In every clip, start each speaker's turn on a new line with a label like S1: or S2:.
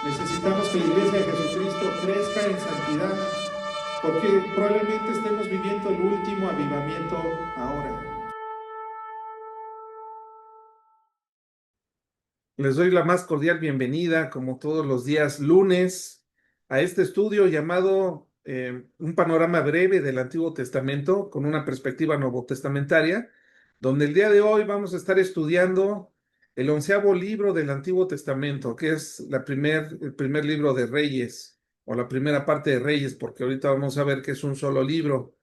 S1: Necesitamos que la Iglesia de Jesucristo crezca en santidad, porque probablemente estemos viviendo el último avivamiento ahora. Les doy la más cordial bienvenida, como todos los días lunes, a este estudio llamado Un panorama breve del Antiguo Testamento con una perspectiva novotestamentaria, donde el día de hoy vamos a estar estudiando el 11º libro del Antiguo Testamento, que es el primer libro de Reyes, o la primera parte de Reyes, porque ahorita vamos a ver que es un solo libro.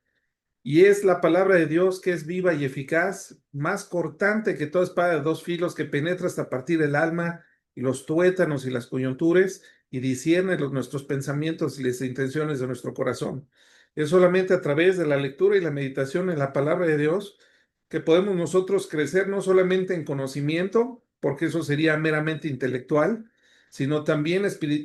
S1: Y es la palabra de Dios que es viva y eficaz, más cortante que toda espada de dos filos, que penetra hasta partir el alma y los tuétanos y las coyunturas y discierne nuestros pensamientos y las intenciones de nuestro corazón. Es solamente a través de la lectura y la meditación en la palabra de Dios que podemos nosotros crecer no solamente en conocimiento, porque eso sería meramente intelectual, sino también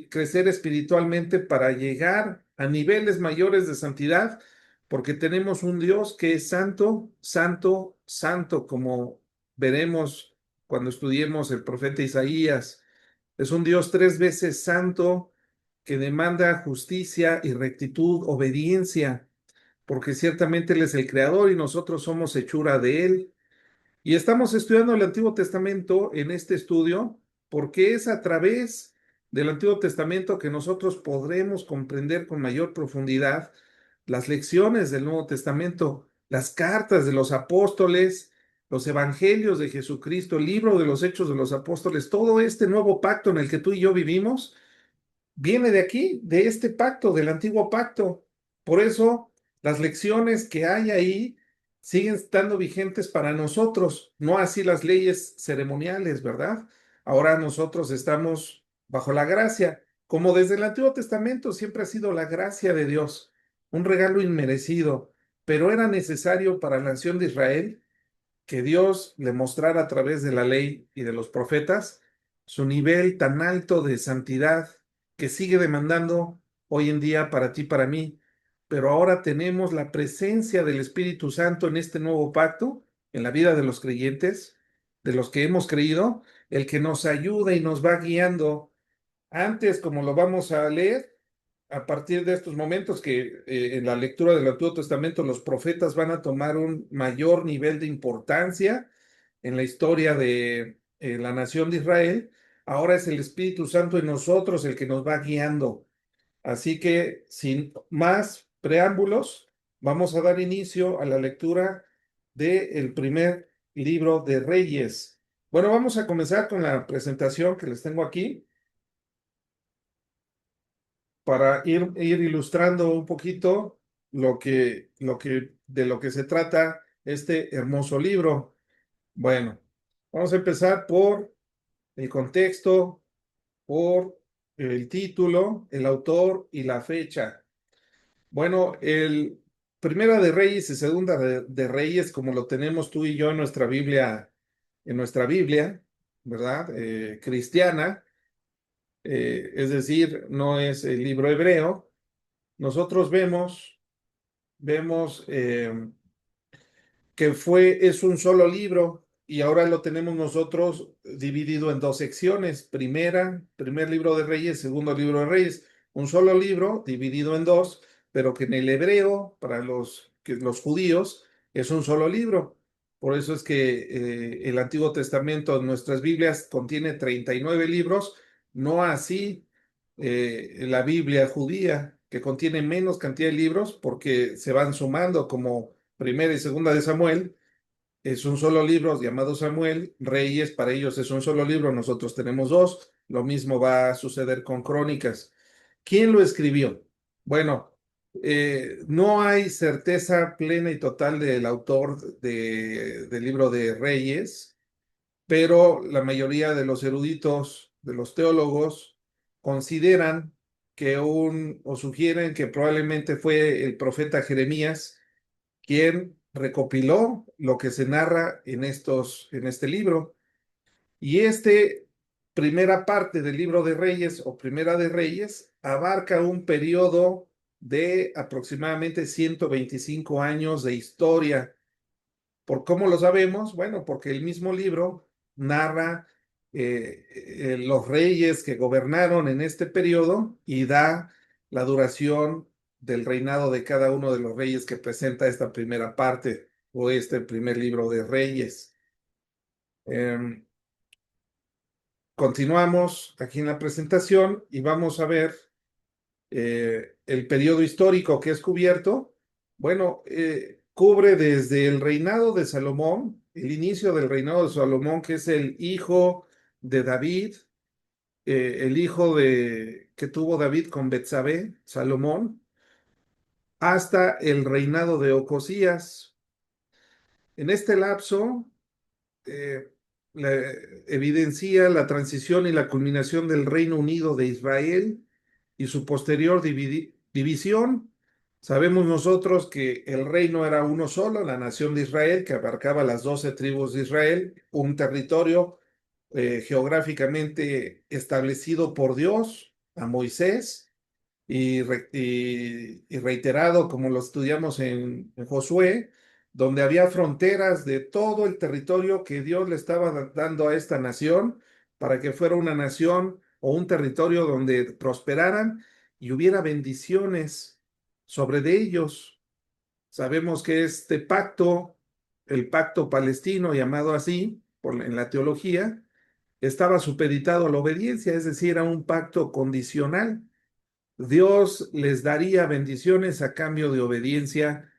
S1: crecer espiritualmente para llegar a niveles mayores de santidad, porque tenemos un Dios que es santo, santo, santo, como veremos cuando estudiemos el profeta Isaías. Es un Dios 3 veces santo que demanda justicia y rectitud, obediencia, porque ciertamente Él es el creador y nosotros somos hechura de Él. Y estamos estudiando el Antiguo Testamento en este estudio porque es a través del Antiguo Testamento que nosotros podremos comprender con mayor profundidad las lecciones del Nuevo Testamento, las cartas de los apóstoles, los evangelios de Jesucristo, el libro de los Hechos de los Apóstoles, todo este nuevo pacto en el que tú y yo vivimos viene de aquí, de este pacto, del antiguo pacto. Por eso las lecciones que hay ahí siguen estando vigentes para nosotros, no así las leyes ceremoniales, ¿verdad? Ahora nosotros estamos bajo la gracia, como desde el Antiguo Testamento siempre ha sido la gracia de Dios, un regalo inmerecido, pero era necesario para la nación de Israel que Dios le mostrara a través de la ley y de los profetas su nivel tan alto de santidad que sigue demandando hoy en día para ti, para mí. Pero ahora tenemos la presencia del Espíritu Santo en este nuevo pacto, en la vida de los creyentes, de los que hemos creído, el que nos ayuda y nos va guiando. Antes, como lo vamos a leer, a partir de estos momentos que en la lectura del Antiguo Testamento los profetas van a tomar un mayor nivel de importancia en la historia de la nación de Israel, ahora es el Espíritu Santo en nosotros el que nos va guiando. Así que sin más preámbulos, vamos a dar inicio a la lectura del primer libro de Reyes. Bueno, vamos a comenzar con la presentación que les tengo aquí para ir ilustrando un poquito de lo que se trata este hermoso libro. Bueno, vamos a empezar por el contexto, por el título, el autor y la fecha. Bueno, el Primera de Reyes y Segunda de Reyes, como lo tenemos tú y yo en nuestra Biblia, ¿verdad? Cristiana, es decir, no es el libro hebreo. Nosotros vemos que es un solo libro y ahora lo tenemos nosotros dividido en dos secciones. Primer libro de Reyes, segundo libro de Reyes. Un solo libro dividido en dos, pero que en el hebreo, para los judíos, es un solo libro. Por eso es que el Antiguo Testamento en nuestras Biblias contiene 39 libros, no así la Biblia judía, que contiene menos cantidad de libros porque se van sumando como Primera y Segunda de Samuel. Es un solo libro llamado Samuel. Reyes, para ellos es un solo libro, nosotros tenemos dos. Lo mismo va a suceder con Crónicas. ¿Quién lo escribió? Bueno, no hay certeza plena y total del autor del libro de Reyes, pero la mayoría de los eruditos, de los teólogos, consideran o sugieren que probablemente fue el profeta Jeremías quien recopiló lo que se narra en este libro. Y primera parte del libro de Reyes o Primera de Reyes abarca un periodo de aproximadamente 125 años de historia. ¿Por cómo lo sabemos? Bueno, porque el mismo libro narra los reyes que gobernaron en este periodo y da la duración del reinado de cada uno de los reyes que presenta esta primera parte o este primer libro de Reyes. Em, Continuamos aquí en la presentación y vamos a ver el periodo histórico que es cubierto. Bueno, cubre desde el reinado de Salomón, el inicio del reinado de Salomón, que es el hijo de David, el hijo que tuvo David con Betsabé, Salomón, hasta el reinado de Ocosías. En este lapso, eh, evidencia la transición y la culminación del Reino Unido de Israel y su posterior división. Sabemos nosotros que el reino era uno solo, la nación de Israel, que abarcaba las 12 tribus de Israel, un territorio geográficamente establecido por Dios a Moisés y reiterado, como lo estudiamos en Josué, donde había fronteras de todo el territorio que Dios le estaba dando a esta nación para que fuera una nación o un territorio donde prosperaran y hubiera bendiciones sobre de ellos. Sabemos que este pacto, el pacto palestino llamado así en la teología, estaba supeditado a la obediencia, es decir, a un pacto condicional. Dios les daría bendiciones a cambio de obediencia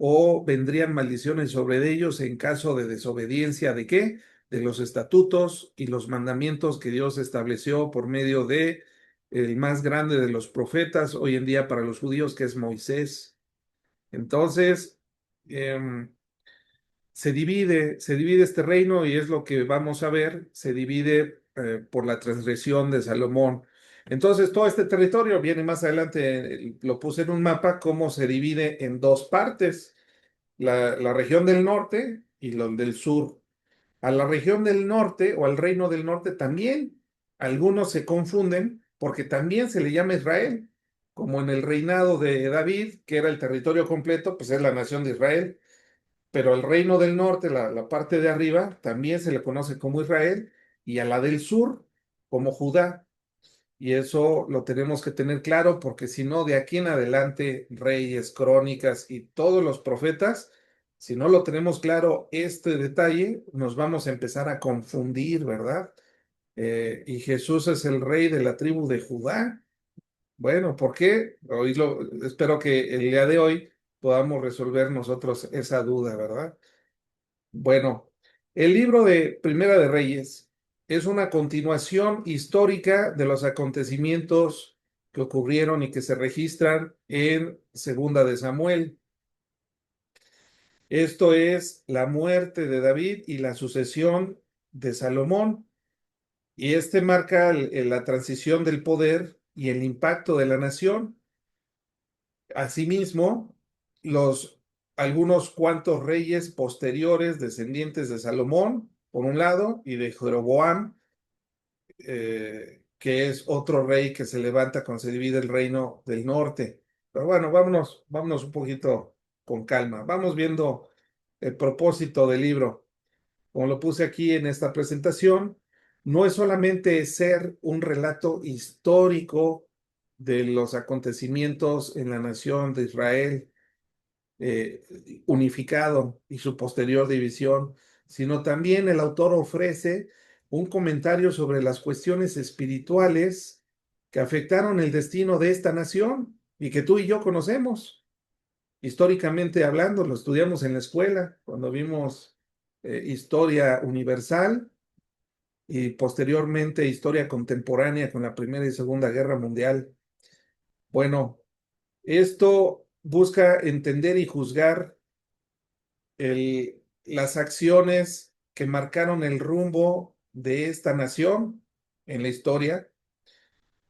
S1: o vendrían maldiciones sobre ellos en caso de desobediencia de qué? De los estatutos y los mandamientos que Dios estableció por medio de el más grande de los profetas hoy en día para los judíos, que es Moisés. Entonces, em, se divide este reino y es lo que vamos a ver, se divide por la transgresión de Salomón. Entonces, todo este territorio viene más adelante, lo puse en un mapa, cómo se divide en dos partes, la región del norte y la del sur. A la región del norte o al reino del norte también algunos se confunden porque también se le llama Israel, como en el reinado de David, que era el territorio completo, pues es la nación de Israel, pero el reino del norte, la parte de arriba, también se le conoce como Israel, y a la del sur como Judá. Y eso lo tenemos que tener claro porque si no, de aquí en adelante, reyes, crónicas y todos los profetas, si no lo tenemos claro este detalle, nos vamos a empezar a confundir, ¿verdad? Y Jesús es el rey de la tribu de Judá. Bueno, ¿por qué? Espero que el día de hoy podamos resolver nosotros esa duda, ¿verdad? Bueno, el libro de Primera de Reyes es una continuación histórica de los acontecimientos que ocurrieron y que se registran en Segunda de Samuel. Esto es la muerte de David y la sucesión de Salomón. Y este marca la transición del poder y el impacto de la nación. Asimismo, algunos cuantos reyes posteriores, descendientes de Salomón, por un lado, y de Jeroboam, que es otro rey que se levanta cuando se divide el reino del norte. Pero bueno, vámonos un poquito con calma. Vamos viendo el propósito del libro. Como lo puse aquí en esta presentación, no es solamente ser un relato histórico de los acontecimientos en la nación de Israel, unificado y su posterior división, sino también el autor ofrece un comentario sobre las cuestiones espirituales que afectaron el destino de esta nación y que tú y yo conocemos. Históricamente hablando, lo estudiamos en la escuela cuando vimos historia universal y posteriormente historia contemporánea con la Primera y Segunda Guerra Mundial. Bueno, esto busca entender y juzgar las acciones que marcaron el rumbo de esta nación en la historia,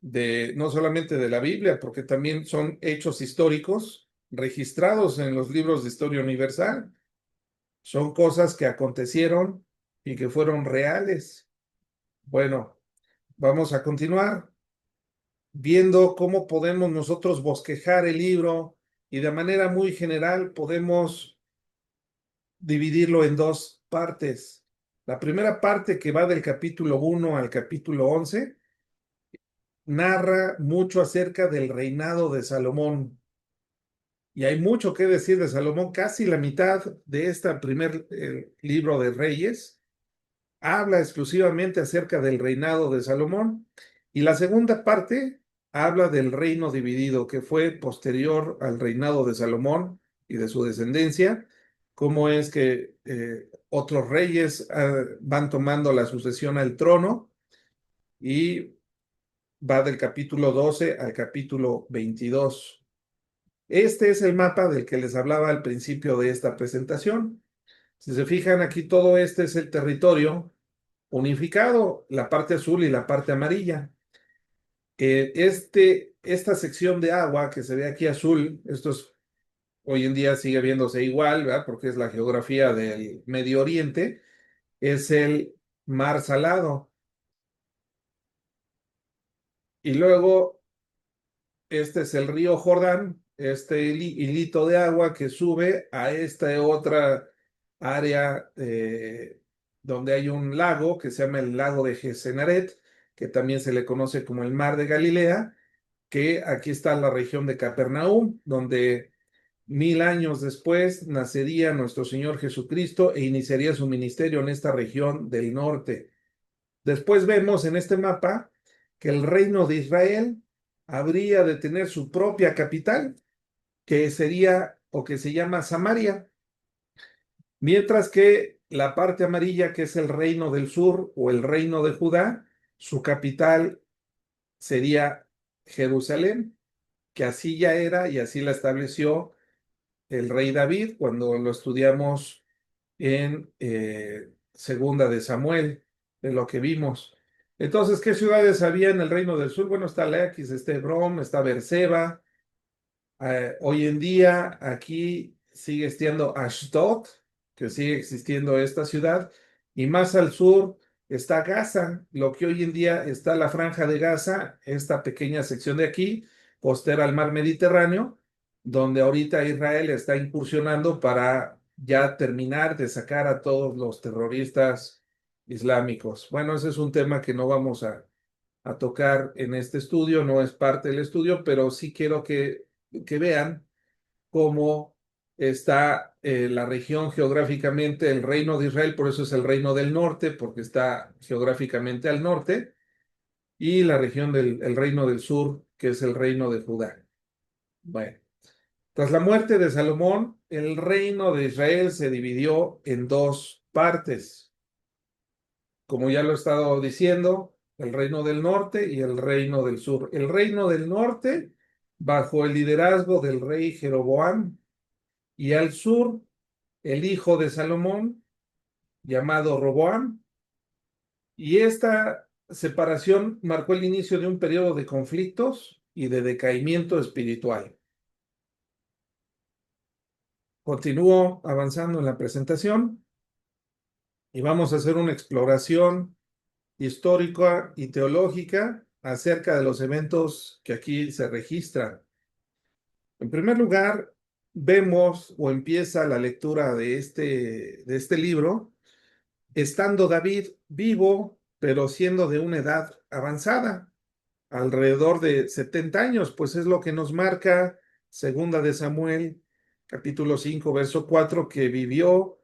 S1: no solamente de la Biblia, porque también son hechos históricos registrados en los libros de historia universal. Son cosas que acontecieron y que fueron reales. Bueno, vamos a continuar viendo cómo podemos nosotros bosquejar el libro y de manera muy general podemos dividirlo en dos partes. La primera parte, que va del capítulo 1 al capítulo 11, narra mucho acerca del reinado de Salomón. Y hay mucho que decir de Salomón. Casi la mitad de este primer libro de Reyes habla exclusivamente acerca del reinado de Salomón. Y la segunda parte habla del reino dividido, que fue posterior al reinado de Salomón y de su descendencia, cómo es que otros reyes van tomando la sucesión al trono, y va del capítulo 12 al capítulo 22. Este es el mapa del que les hablaba al principio de esta presentación. Si se fijan, aquí todo este es el territorio unificado, la parte azul y la parte amarilla. Esta sección de agua que se ve aquí azul, hoy en día sigue viéndose igual, ¿verdad? Porque es la geografía del Medio Oriente, es el mar Salado. Y luego, este es el río Jordán, este hilito de agua que sube a esta otra área donde hay un lago que se llama el lago de Gesenaret, que también se le conoce como el mar de Galilea, que aquí está la región de Capernaum, donde 1000 años después nacería nuestro Señor Jesucristo e iniciaría su ministerio en esta región del norte. Después vemos en este mapa que el reino de Israel habría de tener su propia capital, que sería o que se llama Samaria, mientras que la parte amarilla, que es el reino del sur o el reino de Judá, su capital sería Jerusalén, que así ya era y así la estableció el rey David cuando lo estudiamos en Segunda de Samuel, de lo que vimos. Entonces, ¿qué ciudades había en el reino del sur? Bueno, está Laquis, está Hebrón, está Beerseba. Hoy en día aquí sigue existiendo Ashdod, que sigue existiendo esta ciudad, y más al sur está Gaza, lo que hoy en día está la Franja de Gaza, esta pequeña sección de aquí, costera al mar Mediterráneo, donde ahorita Israel está incursionando para ya terminar de sacar a todos los terroristas islámicos. Bueno, ese es un tema que no vamos a tocar en este estudio, no es parte del estudio, pero sí quiero que vean cómo está la región geográficamente, el reino de Israel, por eso es el reino del norte, porque está geográficamente al norte, y la región del reino del sur, que es el reino de Judá. Bueno, tras la muerte de Salomón, el reino de Israel se dividió en dos partes, como ya lo he estado diciendo, el reino del norte y el reino del sur. El reino del norte, bajo el liderazgo del rey Jeroboam, y al sur, el hijo de Salomón, llamado Roboam, y esta separación marcó el inicio de un periodo de conflictos y de decaimiento espiritual. Continúo avanzando en la presentación y vamos a hacer una exploración histórica y teológica acerca de los eventos que aquí se registran. En primer lugar, vemos o empieza la lectura de este libro estando David vivo, pero siendo de una edad avanzada, alrededor de 70 años, pues es lo que nos marca Segunda de Samuel, capítulo 5, verso 4, que vivió,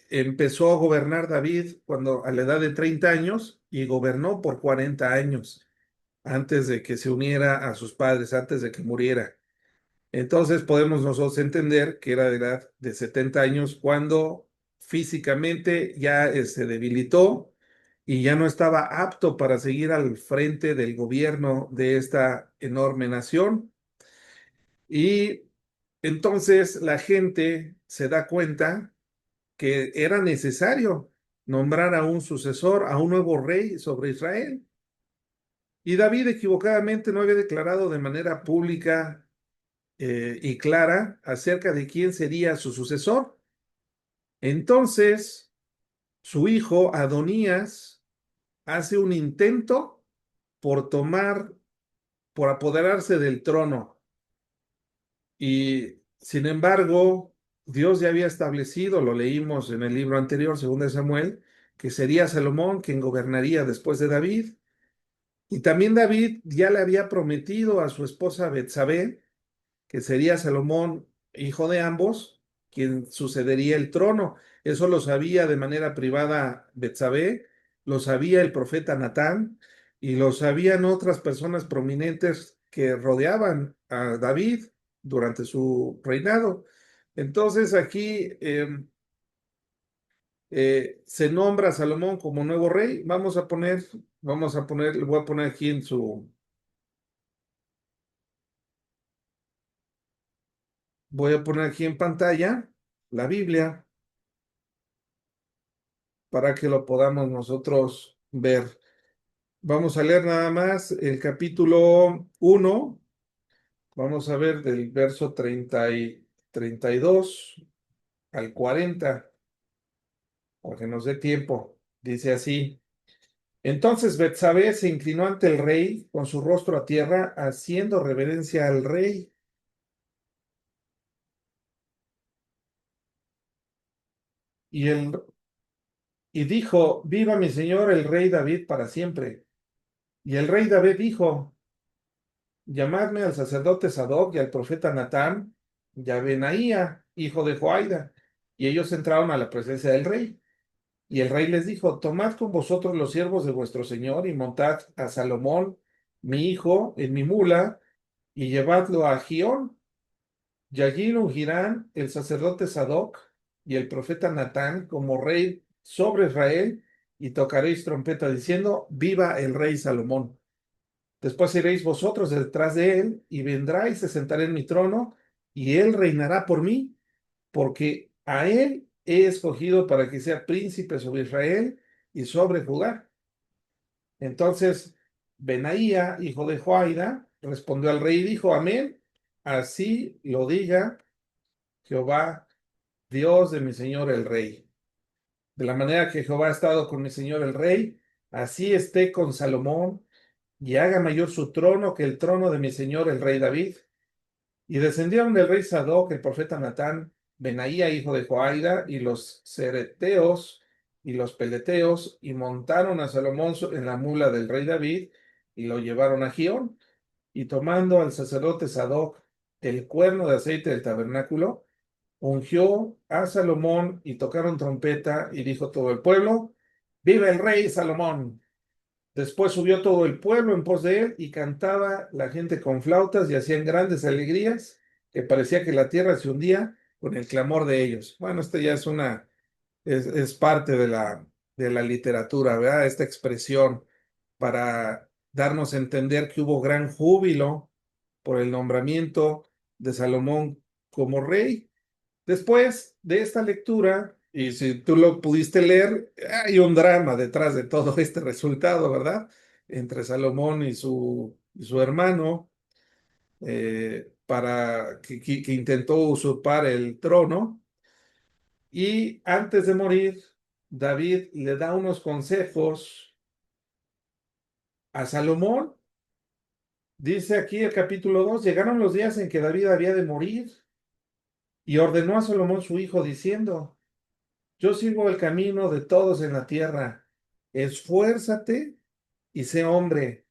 S1: empezó a gobernar David cuando a la edad de 30 años y gobernó por 40 años antes de que se uniera a sus padres, antes de que muriera. Entonces podemos nosotros entender que era de edad de 70 años cuando físicamente ya se debilitó y ya no estaba apto para seguir al frente del gobierno de esta enorme nación. Y entonces la gente se da cuenta que era necesario nombrar a un sucesor, a un nuevo rey sobre Israel. Y David equivocadamente no había declarado de manera pública y clara acerca de quién sería su sucesor. Entonces, su hijo Adonías hace un intento por por apoderarse del trono. Y sin embargo, Dios ya había establecido, lo leímos en el libro anterior, 2 de Samuel, que sería Salomón quien gobernaría después de David. Y también David ya le había prometido a su esposa Betsabé que sería Salomón, hijo de ambos, quien sucedería el trono. Eso lo sabía de manera privada Betsabé, lo sabía el profeta Natán y lo sabían otras personas prominentes que rodeaban a David durante su reinado. Entonces aquí se nombra a Salomón como nuevo rey. Le voy a poner aquí voy a poner aquí en pantalla la Biblia para que lo podamos nosotros ver. Vamos a leer nada más el capítulo 1. Vamos a ver del verso 32 al 40, para que nos dé tiempo. Dice así: Entonces Betsabé se inclinó ante el rey con su rostro a tierra, haciendo reverencia al rey. Y, el, y dijo: Viva mi señor el rey David para siempre. Y el rey David dijo: Llamadme al sacerdote Sadoc y al profeta Natán y a Benaía, hijo de Joaida. Y ellos entraron a la presencia del rey. Y el rey les dijo: Tomad con vosotros los siervos de vuestro señor y montad a Salomón, mi hijo, en mi mula, y llevadlo a Gión. Y allí lo ungirán el sacerdote Sadoc y el profeta Natán como rey sobre Israel, y tocaréis trompeta diciendo: Viva el rey Salomón. Después iréis vosotros detrás de él, y vendrá y se sentará en mi trono, y él reinará por mí, porque a él he escogido para que sea príncipe sobre Israel y sobre Judá. Entonces Benaía, hijo de Joaida, respondió al rey y dijo: Amén, así lo diga Jehová, Dios de mi señor el rey. De la manera que Jehová ha estado con mi señor el rey, así esté con Salomón, y haga mayor su trono que el trono de mi señor el rey David. Y descendieron del rey Sadoc, el profeta Natán, Benaía, hijo de Joaida, y los cereteos y los peleteos, y montaron a Salomón en la mula del rey David, y lo llevaron a Gión. Y tomando al sacerdote Sadoc el cuerno de aceite del tabernáculo, ungió a Salomón, y tocaron trompeta, y dijo todo el pueblo: ¡Viva el rey Salomón! Después subió todo el pueblo en pos de él, y cantaba la gente con flautas y hacían grandes alegrías, que parecía que la tierra se hundía con el clamor de ellos. Bueno, esto ya es parte de la literatura, ¿verdad? Esta expresión para darnos a entender que hubo gran júbilo por el nombramiento de Salomón como rey. Después de esta lectura, y si tú lo pudiste leer, hay un drama detrás de todo este resultado, ¿verdad? Entre Salomón y su hermano, que intentó usurpar el trono. Y antes de morir, David le da unos consejos a Salomón. Dice aquí el capítulo 2: llegaron los días en que David había de morir, y ordenó a Salomón su hijo diciendo: Yo sigo el camino de todos en la tierra. Esfuérzate y sé hombre.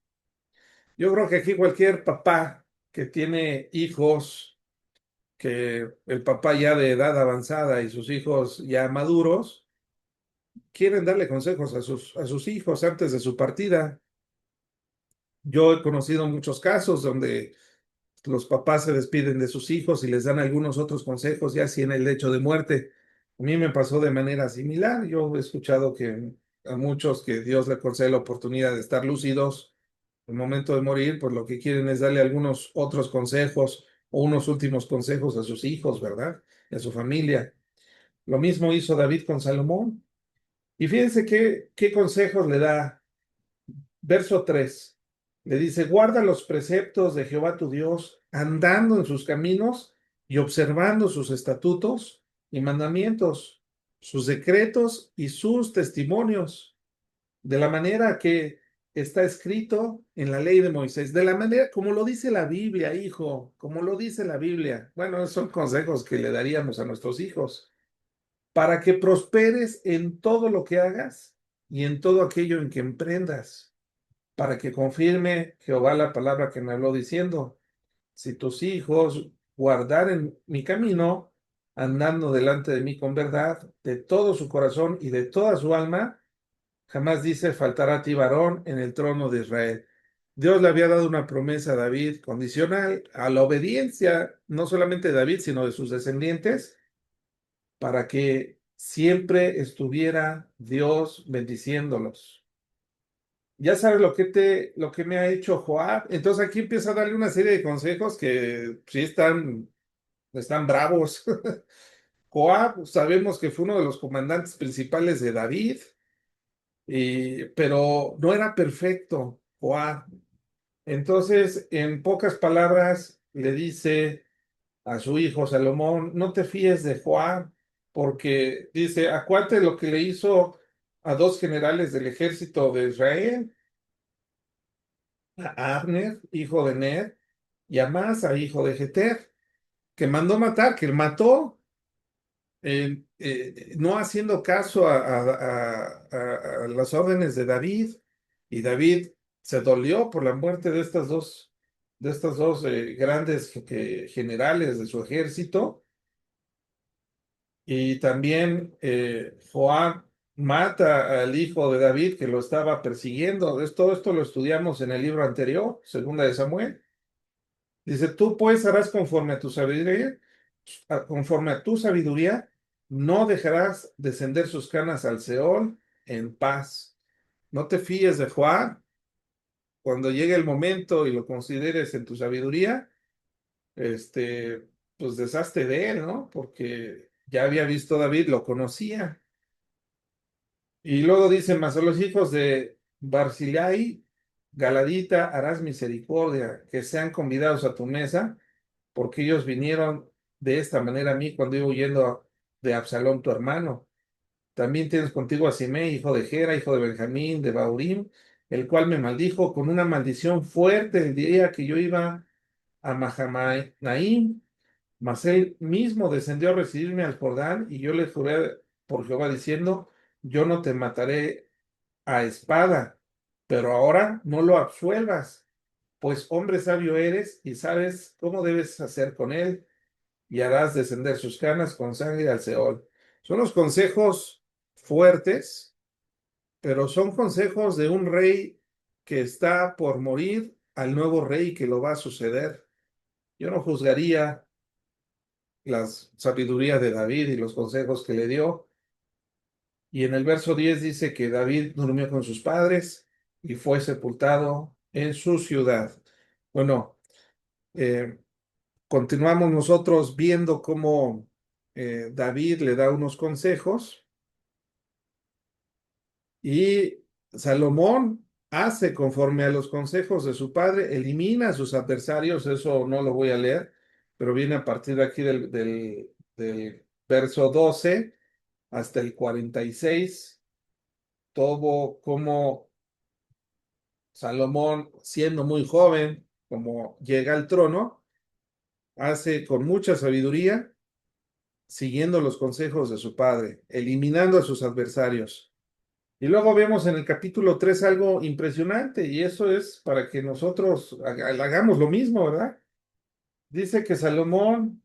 S1: Yo creo que aquí cualquier papá que tiene hijos, que el papá ya de edad avanzada y sus hijos ya maduros, quieren darle consejos a sus hijos antes de su partida. Yo he conocido muchos casos donde los papás se despiden de sus hijos y les dan algunos otros consejos ya así en el lecho de muerte. A mí me pasó de manera similar. Yo he escuchado que a muchos que Dios le concede la oportunidad de estar lúcidos al momento de morir, pues lo que quieren es darle algunos otros consejos o unos últimos consejos a sus hijos, ¿verdad? Y a su familia. Lo mismo hizo David con Salomón. Y fíjense qué consejos le da. Verso 3 le dice: guarda los preceptos de Jehová tu Dios, andando en sus caminos y observando sus estatutos y mandamientos, sus decretos y sus testimonios, de la manera que está escrito en la ley de Moisés, de la manera como lo dice la Biblia, hijo, como lo dice la Biblia. Bueno, esos son consejos que le daríamos a nuestros hijos, para que prosperes en todo lo que hagas y en todo aquello en que emprendas, para que confirme Jehová la palabra que me habló diciendo, si tus hijos guardaren mi camino, andando delante de mí con verdad, de todo su corazón y de toda su alma, jamás dice, faltará a ti varón en el trono de Israel. Dios le había dado una promesa a David condicional a la obediencia, no solamente de David, sino de sus descendientes, para que siempre estuviera Dios bendiciéndolos. Ya sabes lo que me ha hecho Joab. Entonces aquí empieza a darle una serie de consejos que sí están bravos. Joab, sabemos que fue uno de los comandantes principales de David, pero no era perfecto, Joab. Entonces, en pocas palabras, le dice a su hijo Salomón, no te fíes de Joab, porque dice, acuérdate lo que le hizo a dos generales del ejército de Israel, a Abner, hijo de Ner, y a Amasa, hijo de Jeter, que mandó matar, que él mató, no haciendo caso a las órdenes de David, y David se dolió por la muerte de estas dos grandes generales de su ejército, y también Joab mata al hijo de David que lo estaba persiguiendo. Todo esto lo estudiamos en el libro anterior, Segunda de Samuel. Dice, tú pues harás conforme a tu sabiduría, no dejarás descender sus canas al Seol en paz. No te fíes de Joab. Cuando llegue el momento y lo consideres en tu sabiduría, pues deshazte de él, ¿no? Porque ya había visto a David, lo conocía. Y luego dice, mas a los hijos de Barzillai, Galadita, harás misericordia, que sean convidados a tu mesa, porque ellos vinieron de esta manera a mí cuando iba huyendo de Absalón, tu hermano. También tienes contigo a Simei, hijo de Gera, hijo de Benjamín, de Baurim, el cual me maldijo con una maldición fuerte el día que yo iba a Mahanaim, mas él mismo descendió a recibirme al Jordán, y yo le juré por Jehová diciendo, yo no te mataré a espada, pero ahora no lo absuelvas, pues hombre sabio eres y sabes cómo debes hacer con él, y harás descender sus canas con sangre al Seol. Son los consejos fuertes, pero son consejos de un rey que está por morir al nuevo rey que lo va a suceder. Yo no juzgaría la sabiduría de David y los consejos que le dio. Y en el verso 10 dice que David durmió con sus padres y fue sepultado en su ciudad. Bueno, eh, continuamos nosotros viendo cómo David le da unos consejos y Salomón hace conforme a los consejos de su padre, elimina a sus adversarios, eso no lo voy a leer, pero viene a partir de aquí del verso 12 hasta el 46, todo como Salomón, siendo muy joven, como llega al trono, hace con mucha sabiduría, siguiendo los consejos de su padre, eliminando a sus adversarios. Y luego vemos en el capítulo 3 algo impresionante, y eso es para que nosotros hagamos lo mismo, ¿verdad? Dice que Salomón,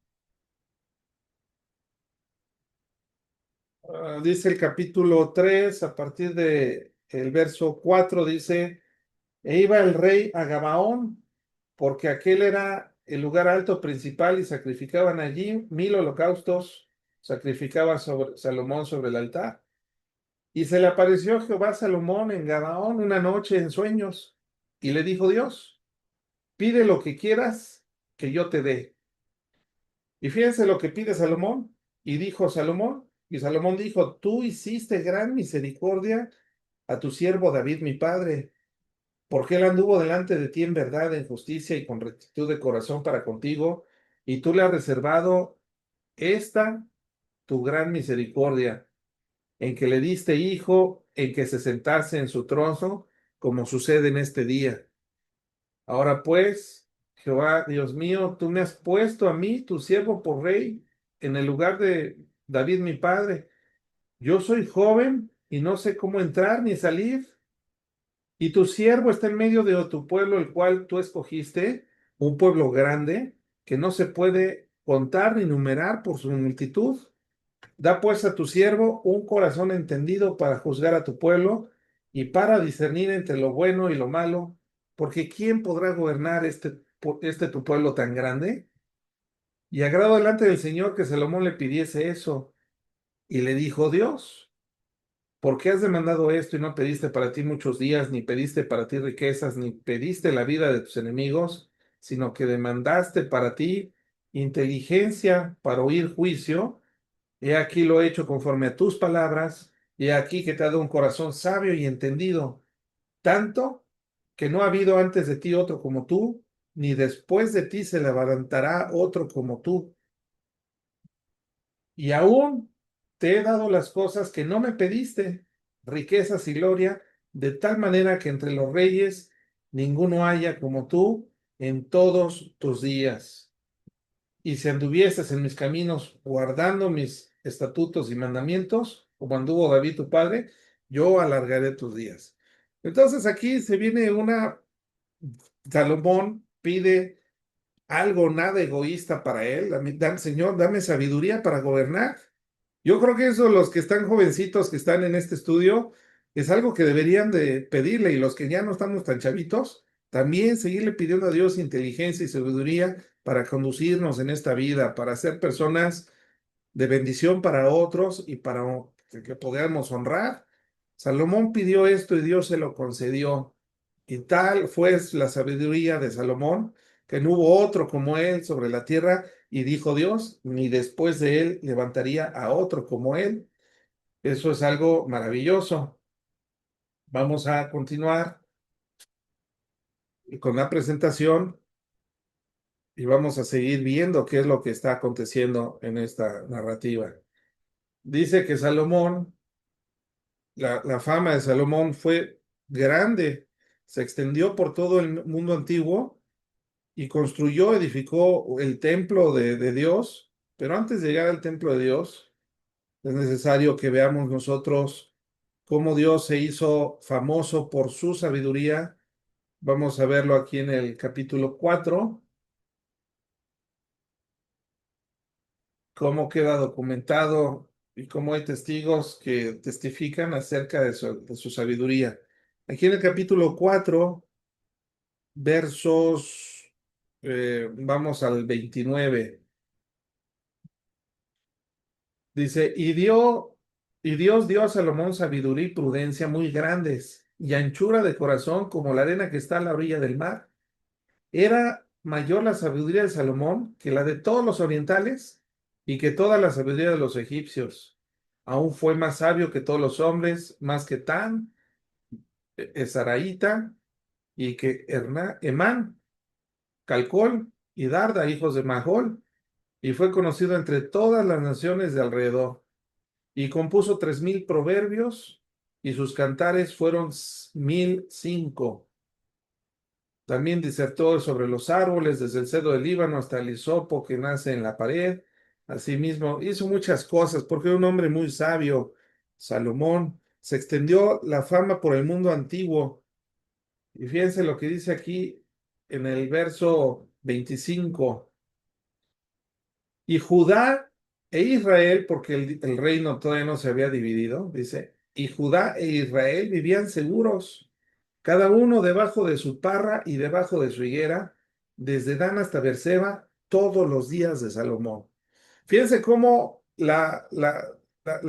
S1: dice el capítulo 3 a partir de el verso 4 dice, e iba el rey a Gabaón, porque aquel era el lugar alto principal, y sacrificaban allí 1000 holocaustos, sacrificaba Salomón sobre el altar. Y se le apareció Jehová a Salomón en Gabaón una noche en sueños, y le dijo Dios, pide lo que quieras que yo te dé. Y fíjense lo que pide Salomón. Y dijo Salomón, y Salomón dijo, tú hiciste gran misericordia a tu siervo David mi padre, porque él anduvo delante de ti en verdad, en justicia y con rectitud de corazón para contigo, y tú le has reservado esta tu gran misericordia, en que le diste hijo, en que se sentase en su trono, como sucede en este día. Ahora pues, Jehová, Dios mío, tú me has puesto a mí, tu siervo, por rey, en el lugar de David mi padre. Yo soy joven y no sé cómo entrar ni salir, y tu siervo está en medio de tu pueblo, el cual tú escogiste, un pueblo grande, que no se puede contar ni numerar por su multitud. Da pues a tu siervo un corazón entendido para juzgar a tu pueblo y para discernir entre lo bueno y lo malo, porque ¿quién podrá gobernar este tu pueblo tan grande? Y agradó delante del Señor que Salomón le pidiese eso. Y le dijo Dios: ¿por qué has demandado esto y no pediste para ti muchos días, ni pediste para ti riquezas, ni pediste la vida de tus enemigos, sino que demandaste para ti inteligencia para oír juicio? He aquí lo he hecho conforme a tus palabras, y he aquí que te ha dado un corazón sabio y entendido, tanto que no ha habido antes de ti otro como tú, ni después de ti se levantará otro como tú. Y aún te he dado las cosas que no me pediste, riquezas y gloria, de tal manera que entre los reyes ninguno haya como tú en todos tus días. Y si anduvieses en mis caminos, guardando mis estatutos y mandamientos, como anduvo David tu padre, yo alargaré tus días. Entonces aquí se viene Salomón pide algo nada egoísta para él. Señor, dame sabiduría para gobernar. Yo creo que eso, los que están jovencitos, que están en este estudio, es algo que deberían de pedirle, y los que ya no estamos tan chavitos, también seguirle pidiendo a Dios inteligencia y sabiduría para conducirnos en esta vida, para ser personas de bendición para otros y para que podamos honrar. Salomón pidió esto y Dios se lo concedió. Y tal fue la sabiduría de Salomón, que no hubo otro como él sobre la tierra, y dijo Dios, ni después de él levantaría a otro como él. Eso es algo maravilloso. Vamos a continuar con la presentación y vamos a seguir viendo qué es lo que está aconteciendo en esta narrativa. Dice que Salomón, la fama de Salomón fue grande, se extendió por todo el mundo antiguo y construyó, edificó el templo de Dios. Pero antes de llegar al templo de Dios, es necesario que veamos nosotros cómo Dios se hizo famoso por su sabiduría. Vamos a verlo aquí en el capítulo 4, cómo queda documentado y cómo hay testigos que testifican acerca de su sabiduría. Aquí en el capítulo 4, versos, vamos al 29. Dice, y Dios dio a Salomón sabiduría y prudencia muy grandes, y anchura de corazón como la arena que está a la orilla del mar. Era mayor la sabiduría de Salomón que la de todos los orientales y que toda la sabiduría de los egipcios. Aún fue más sabio que todos los hombres, más que Tan, Esaraíta, y que Emán, Calcol y Darda, hijos de Mahol, y fue conocido entre todas las naciones de alrededor. Y compuso 3000 proverbios, y sus cantares fueron 1005. También disertó sobre los árboles, desde el cedro del Líbano hasta el hisopo que nace en la pared. Asimismo, hizo muchas cosas porque era un hombre muy sabio. Salomón se extendió la fama por el mundo antiguo. Y fíjense lo que dice aquí en el verso 25. Y Judá e Israel, porque el reino todavía no se había dividido, dice, y Judá e Israel vivían seguros, cada uno debajo de su parra y debajo de su higuera, desde Dan hasta Beerseba, todos los días de Salomón. Fíjense cómo la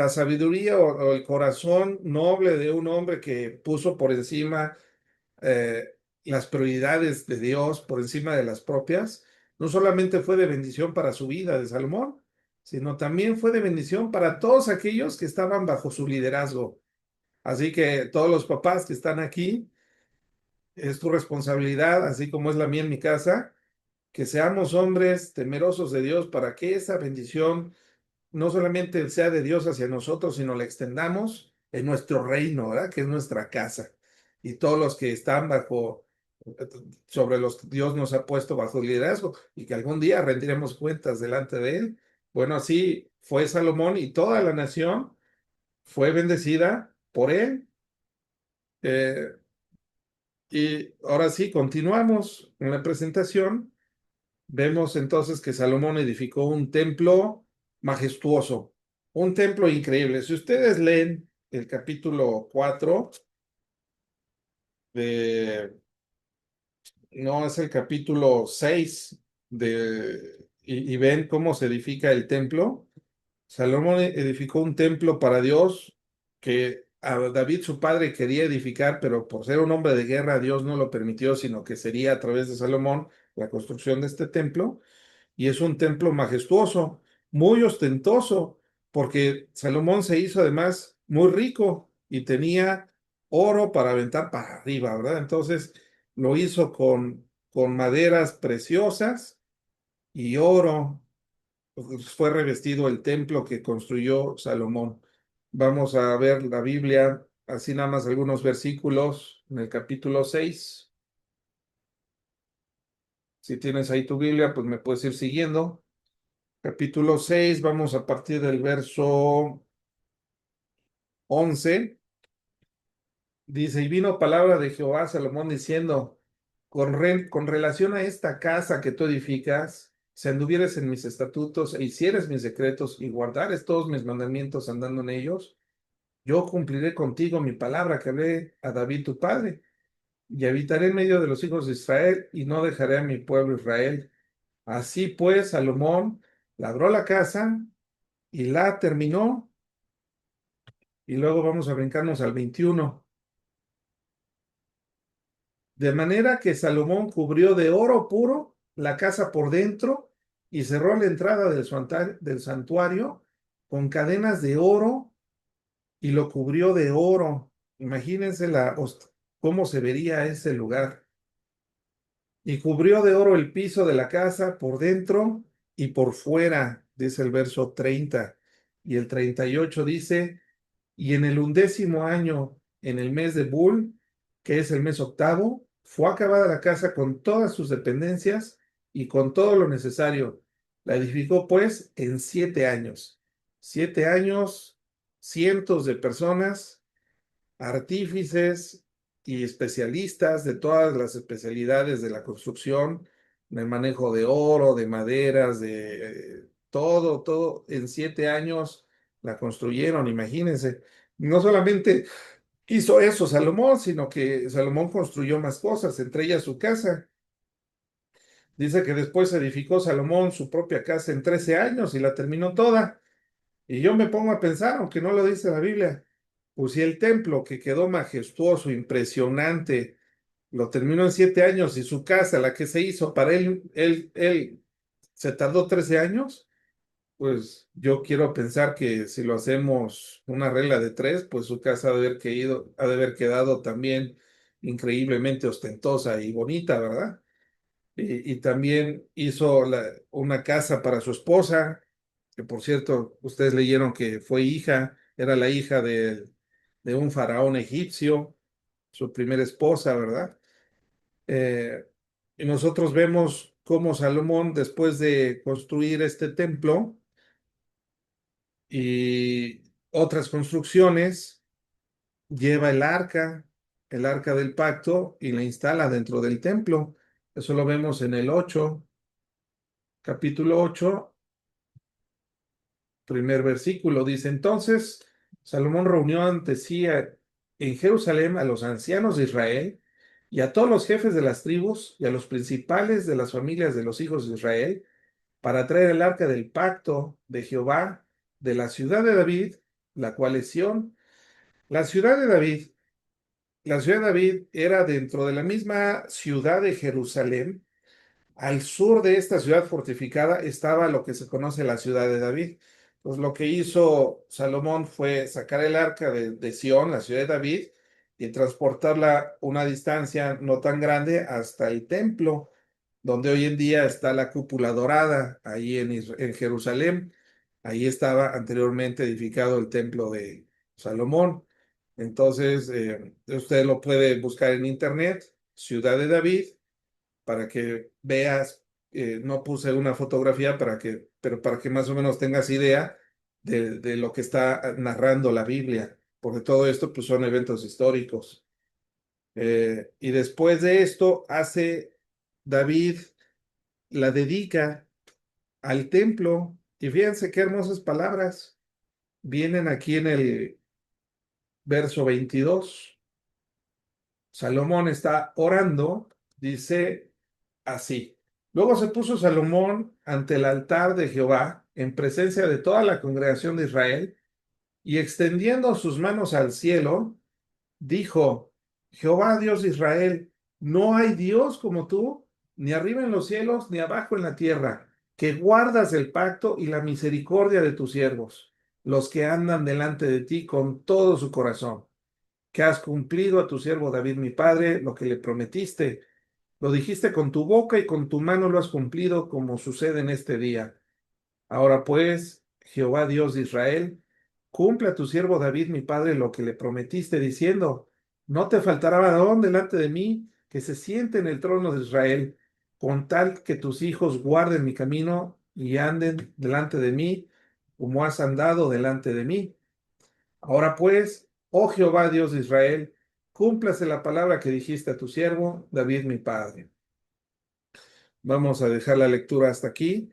S1: sabiduría o el corazón noble de un hombre que puso por encima eh, las prioridades de Dios por encima de las propias, no solamente fue de bendición para su vida de Salomón, sino también fue de bendición para todos aquellos que estaban bajo su liderazgo. Así que todos los papás que están aquí, es tu responsabilidad, así como es la mía en mi casa, que seamos hombres temerosos de Dios para que esa bendición no solamente sea de Dios hacia nosotros, sino la extendamos en nuestro reino, ¿verdad? Que es nuestra casa. y todos los que están sobre los que Dios nos ha puesto bajo liderazgo y que algún día rendiremos cuentas delante de Él. Bueno, así fue Salomón y toda la nación fue bendecida por Él. Eh, y ahora sí, continuamos en la presentación. Vemos entonces que Salomón edificó un templo majestuoso, un templo increíble. Si ustedes leen el capítulo 4 de, no, es el capítulo 6 y ven cómo se edifica el templo. Salomón edificó un templo para Dios que a David su padre quería edificar, pero por ser un hombre de guerra Dios no lo permitió, sino que sería a través de Salomón la construcción de este templo. Y es un templo majestuoso, muy ostentoso, porque Salomón se hizo además muy rico y tenía oro para aventar para arriba, ¿verdad? Entonces lo hizo con maderas preciosas y oro. Pues, fue revestido el templo que construyó Salomón. Vamos a ver la Biblia, así nada más algunos versículos en el capítulo 6. Si tienes ahí tu Biblia, pues me puedes ir siguiendo. Capítulo 6, vamos a partir del verso 11. Dice, y vino palabra de Jehová a Salomón diciendo, con relación a esta casa que tú edificas, si anduvieres en mis estatutos e hicieres mis decretos y guardares todos mis mandamientos andando en ellos, yo cumpliré contigo mi palabra que hablé a David tu padre, y habitaré en medio de los hijos de Israel, y no dejaré a mi pueblo Israel. Así pues, Salomón labró la casa y la terminó. Y luego vamos a brincarnos al 21. De manera que Salomón cubrió de oro puro la casa por dentro y cerró la entrada del santuario con cadenas de oro y lo cubrió de oro. Imagínense cómo se vería ese lugar. Y cubrió de oro el piso de la casa por dentro y por fuera, dice el verso 30. Y el 38 dice, y en el 11º año, en el mes de Bul, que es el mes octavo, fue acabada la casa con todas sus dependencias y con todo lo necesario. La edificó pues en 7 años. 7 años, cientos de personas, artífices y especialistas de todas las especialidades de la construcción, del manejo de oro, de maderas, de todo, en 7 años la construyeron, imagínense. No solamente hizo eso Salomón, sino que Salomón construyó más cosas, entre ellas su casa. Dice que después edificó Salomón su propia casa en 13 años y la terminó toda. Y yo me pongo a pensar, aunque no lo dice la Biblia, pues si el templo que quedó majestuoso, impresionante, lo terminó en 7 años y su casa, la que se hizo para él se tardó 13 años, pues yo quiero pensar que si lo hacemos una regla de tres, pues su casa ha de haber quedado también increíblemente ostentosa y bonita, ¿verdad? Y también hizo una casa para su esposa, que por cierto, ustedes leyeron que fue hija, era la hija de un faraón egipcio, su primera esposa, ¿verdad? Eh, y nosotros vemos cómo Salomón, después de construir este templo y otras construcciones, lleva el arca del pacto, y la instala dentro del templo. Eso lo vemos en el 8, capítulo 8. Primer versículo dice, entonces Salomón reunió ante sí en Jerusalén a los ancianos de Israel y a todos los jefes de las tribus y a los principales de las familias de los hijos de Israel para traer el arca del pacto de Jehová de la ciudad de David, la cual es Sión. La ciudad de David, la ciudad de David era dentro de la misma ciudad de Jerusalén. Al sur de esta ciudad fortificada estaba lo que se conoce la ciudad de David. Pues lo que hizo Salomón fue sacar el arca de Sión, la ciudad de David, y transportarla una distancia no tan grande hasta el templo, donde hoy en día está la cúpula dorada, ahí en Jerusalén. Ahí estaba anteriormente edificado el templo de Salomón. Entonces, usted lo puede buscar en internet, Ciudad de David, para que veas, no puse una fotografía pero para que más o menos tengas idea de lo que está narrando la Biblia, porque todo esto pues son eventos históricos. Y después de esto David la dedica al templo, y fíjense qué hermosas palabras vienen aquí en el verso 22. Salomón está orando, dice así. Luego se puso Salomón ante el altar de Jehová en presencia de toda la congregación de Israel y extendiendo sus manos al cielo, dijo, Jehová Dios de Israel, no hay Dios como tú, ni arriba en los cielos, ni abajo en la tierra, que guardas el pacto y la misericordia de tus siervos, los que andan delante de ti con todo su corazón, que has cumplido a tu siervo David mi padre lo que le prometiste. Lo dijiste con tu boca y con tu mano lo has cumplido, como sucede en este día. Ahora pues, Jehová Dios de Israel, cumple a tu siervo David mi padre lo que le prometiste, diciendo, no te faltará varón delante de mí que se siente en el trono de Israel, con tal que tus hijos guarden mi camino y anden delante de mí, como has andado delante de mí. Ahora pues, oh Jehová Dios de Israel, cúmplase la palabra que dijiste a tu siervo David mi padre. Vamos a dejar la lectura hasta aquí,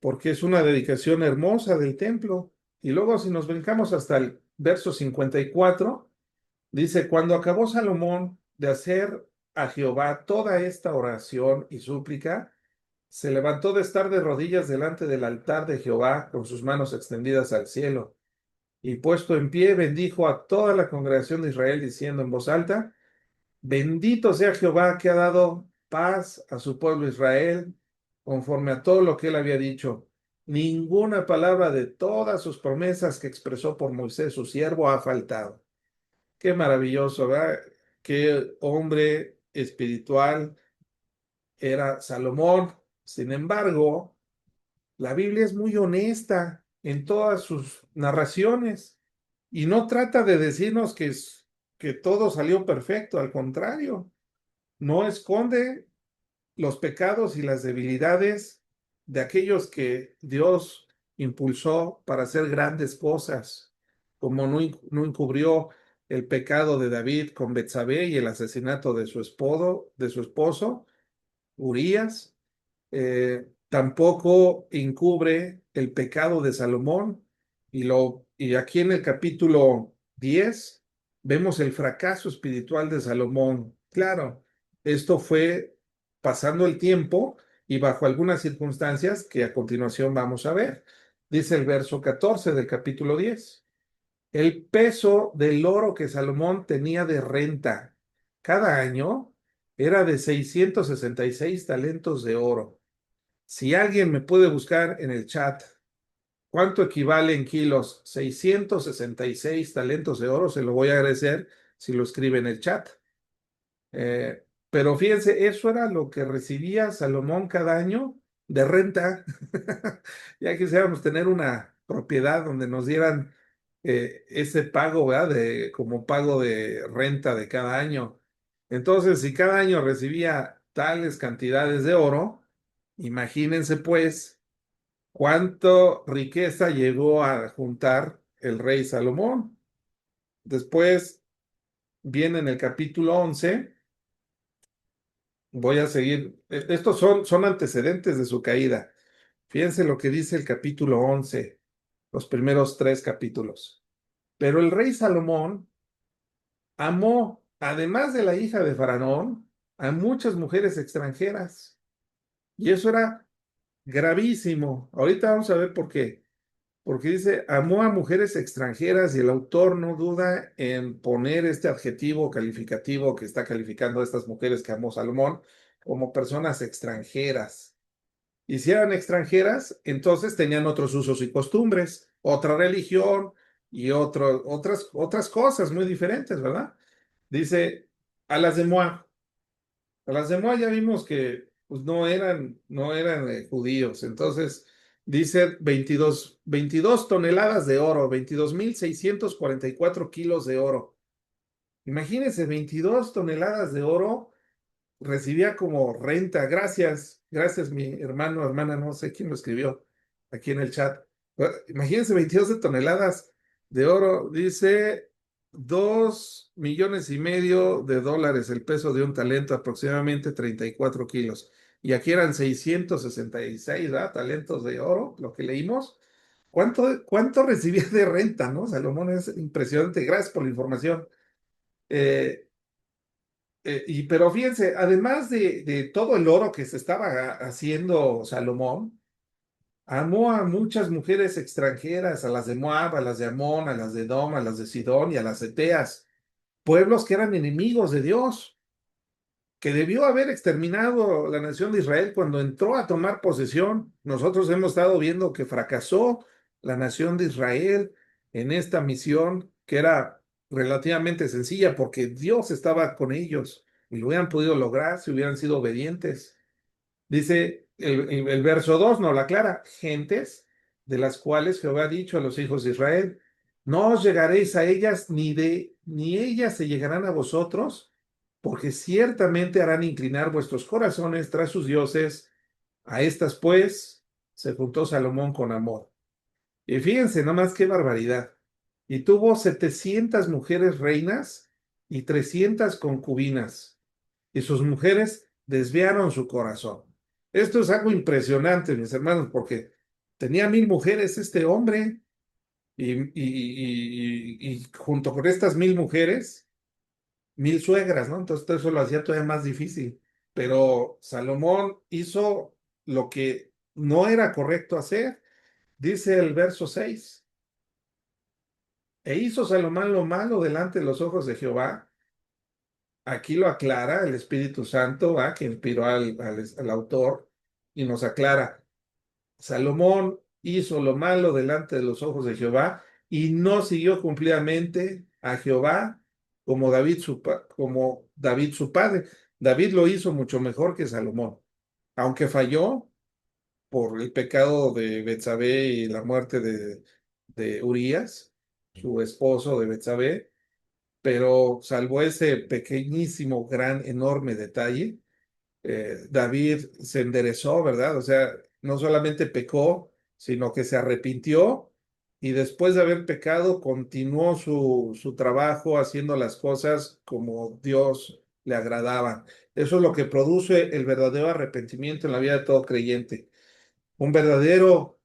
S1: porque es una dedicación hermosa del templo. Y luego si nos brincamos hasta el verso 54, dice, cuando acabó Salomón de hacer a Jehová toda esta oración y súplica, se levantó de estar de rodillas delante del altar de Jehová con sus manos extendidas al cielo. Y puesto en pie, bendijo a toda la congregación de Israel, diciendo en voz alta, bendito sea Jehová que ha dado paz a su pueblo Israel, conforme a todo lo que él había dicho. Ninguna palabra de todas sus promesas que expresó por Moisés, su siervo, ha faltado. Qué maravilloso, ¿verdad? Qué hombre espiritual era Salomón. Sin embargo, la Biblia es muy honesta en todas sus narraciones y no trata de decirnos que todo salió perfecto, al contrario, no esconde los pecados y las debilidades de aquellos que Dios impulsó para hacer grandes cosas, como no encubrió el pecado de David con Betsabé y el asesinato de su esposo Urías. Tampoco encubre el pecado de Salomón, y aquí en el capítulo 10 vemos el fracaso espiritual de Salomón. Claro, esto fue pasando el tiempo y bajo algunas circunstancias que a continuación vamos a ver. Dice el verso 14 del capítulo 10. El peso del oro que Salomón tenía de renta cada año era de 666 talentos de oro. Si alguien me puede buscar en el chat cuánto equivale en kilos 666 talentos de oro, se lo voy a agradecer si lo escribe en el chat. Pero fíjense, eso era lo que recibía Salomón cada año de renta. Ya quisiéramos tener una propiedad donde nos dieran ese pago, ¿verdad? Como pago de renta de cada año. Entonces, si cada año recibía tales cantidades de oro, imagínense pues cuánto riqueza llegó a juntar el rey Salomón. Después viene en el capítulo 11. Voy a seguir. Estos son antecedentes de su caída. Fíjense lo que dice el capítulo 11, los primeros tres capítulos. Pero el rey Salomón amó, además de la hija de Faraón, a muchas mujeres extranjeras. Y eso era gravísimo. Ahorita vamos a ver por qué. Porque dice, amó a mujeres extranjeras, y el autor no duda en poner este adjetivo calificativo que está calificando a estas mujeres que amó Salomón como personas extranjeras. Y si eran extranjeras, entonces tenían otros usos y costumbres, otra religión y otras cosas muy diferentes, ¿verdad? Dice, a las de Moab. A las de Moab ya vimos que pues, no eran judíos. Entonces, dice 22 toneladas de oro, 22,644 kilos de oro. Imagínense, 22 toneladas de oro recibía como renta. Gracias, gracias mi hermano, hermana, no sé quién lo escribió aquí en el chat. Imagínense 22 toneladas de oro, dice 2,5 millones el peso de un talento, aproximadamente 34 kilos. Y aquí eran 666, ¿verdad? Talentos de oro, lo que leímos. ¿Cuánto recibía de renta, no? Salomón, es impresionante. Gracias por la información. Eh, pero fíjense, además de todo el oro que se estaba haciendo Salomón, amó a muchas mujeres extranjeras, a las de Moab, a las de Amón, a las de Edom, a las de Sidón y a las eteas, pueblos que eran enemigos de Dios, que debió haber exterminado la nación de Israel cuando entró a tomar posesión. Nosotros hemos estado viendo que fracasó la nación de Israel en esta misión que era relativamente sencilla porque Dios estaba con ellos y lo hubieran podido lograr si hubieran sido obedientes. Dice el verso 2 nos la aclara, gentes de las cuales Jehová ha dicho a los hijos de Israel, no os llegaréis a ellas ni ellas se llegarán a vosotros, porque ciertamente harán inclinar vuestros corazones tras sus dioses. A estas pues se juntó Salomón con amor. Y fíjense nomás qué barbaridad. Y tuvo 700 mujeres reinas y 300 concubinas y sus mujeres desviaron su corazón. Esto es algo impresionante, mis hermanos, porque tenía 1,000 mujeres este hombre y junto con estas 1,000 mujeres, 1,000 suegras, ¿no? Entonces todo eso lo hacía todavía más difícil. Pero Salomón hizo lo que no era correcto hacer, dice el verso 6. E hizo Salomón lo malo delante de los ojos de Jehová. Aquí lo aclara el Espíritu Santo, ¿va? Que inspiró al autor y nos aclara. Salomón hizo lo malo delante de los ojos de Jehová y no siguió cumplidamente a Jehová como David su padre. David lo hizo mucho mejor que Salomón, aunque falló por el pecado de Betsabé y la muerte de Urías, su esposo de Betsabé, pero salvo ese pequeñísimo, gran, enorme detalle, David se enderezó, ¿verdad? O sea, no solamente pecó, sino que se arrepintió y después de haber pecado continuó su trabajo haciendo las cosas como Dios le agradaba. Eso es lo que produce el verdadero arrepentimiento en la vida de todo creyente. Un verdadero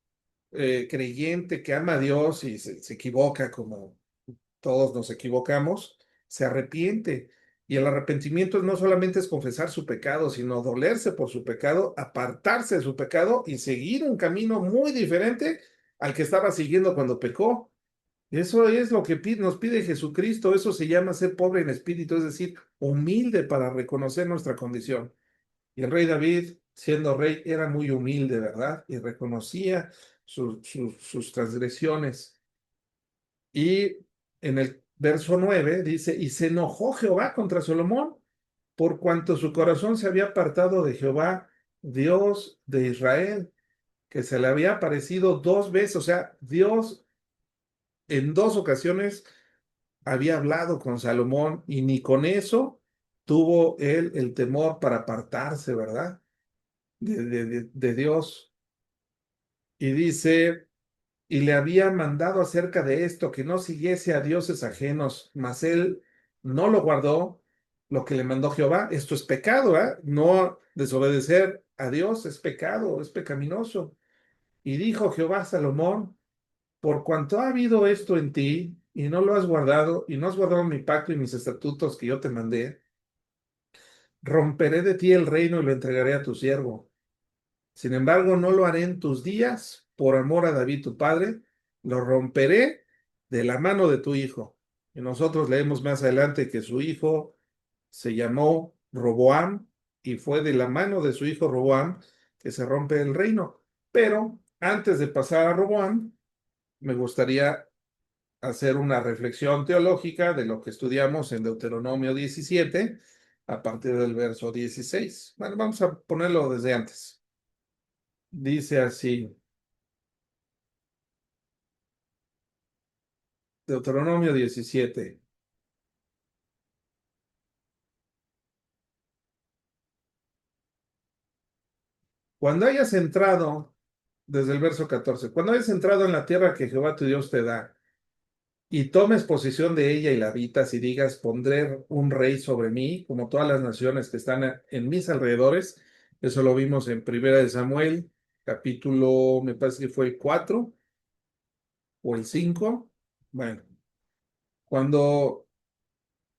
S1: creyente que ama a Dios y se equivoca como todos nos equivocamos, se arrepiente. Y el arrepentimiento no solamente es confesar su pecado, sino dolerse por su pecado, apartarse de su pecado y seguir un camino muy diferente al que estaba siguiendo cuando pecó. Eso es lo que nos pide Jesucristo. Eso se llama ser pobre en espíritu, es decir, humilde para reconocer nuestra condición. Y el rey David, siendo rey, era muy humilde, ¿verdad? Y reconocía sus transgresiones. Y en el verso 9 dice, y se enojó Jehová contra Salomón por cuanto su corazón se había apartado de Jehová, Dios de Israel, que se le había aparecido 2 veces. O sea, Dios en 2 ocasiones había hablado con Salomón y ni con eso tuvo él el temor para apartarse, ¿verdad? De Dios. Y dice, y le había mandado acerca de esto, que no siguiese a dioses ajenos, mas él no lo guardó, lo que le mandó Jehová. Esto es pecado, ¿eh? No desobedecer a Dios es pecado, es pecaminoso. Y dijo Jehová a Salomón, por cuanto ha habido esto en ti, y no lo has guardado, y no has guardado mi pacto y mis estatutos que yo te mandé, romperé de ti el reino y lo entregaré a tu siervo. Sin embargo, no lo haré en tus días por amor a David tu padre, lo romperé de la mano de tu hijo. Y nosotros leemos más adelante que su hijo se llamó Roboam y fue de la mano de su hijo Roboam que se rompe el reino. Pero antes de pasar a Roboam, me gustaría hacer una reflexión teológica de lo que estudiamos en Deuteronomio 17 a partir del verso 16. Bueno, vamos a ponerlo desde antes. Dice así. Deuteronomio 17. Cuando hayas entrado, desde el verso 14, cuando hayas entrado en la tierra que Jehová tu Dios te da, y tomes posesión de ella y la habitas y digas, pondré un rey sobre mí, como todas las naciones que están en mis alrededores. Eso lo vimos en Primera de Samuel, capítulo, me parece que fue el 4 o el 5. Bueno, cuando,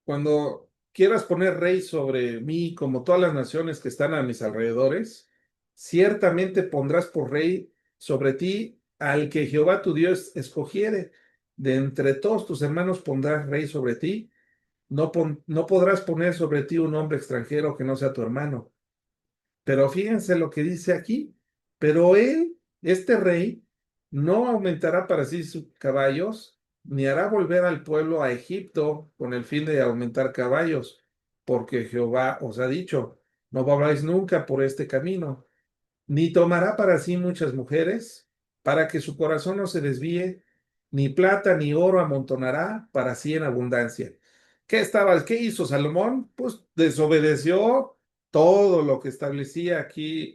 S1: cuando quieras poner rey sobre mí, como todas las naciones que están a mis alrededores, ciertamente pondrás por rey sobre ti al que Jehová tu Dios escogiere. De entre todos tus hermanos pondrás rey sobre ti. No podrás poner sobre ti un hombre extranjero que no sea tu hermano. Pero fíjense lo que dice aquí. Pero él, este rey, no aumentará para sí sus caballos, ni hará volver al pueblo a Egipto con el fin de aumentar caballos, porque Jehová os ha dicho, no volváis nunca por este camino, ni tomará para sí muchas mujeres, para que su corazón no se desvíe, ni plata ni oro amontonará para sí en abundancia. ¿Qué hizo Salomón? Pues desobedeció todo lo que establecía aquí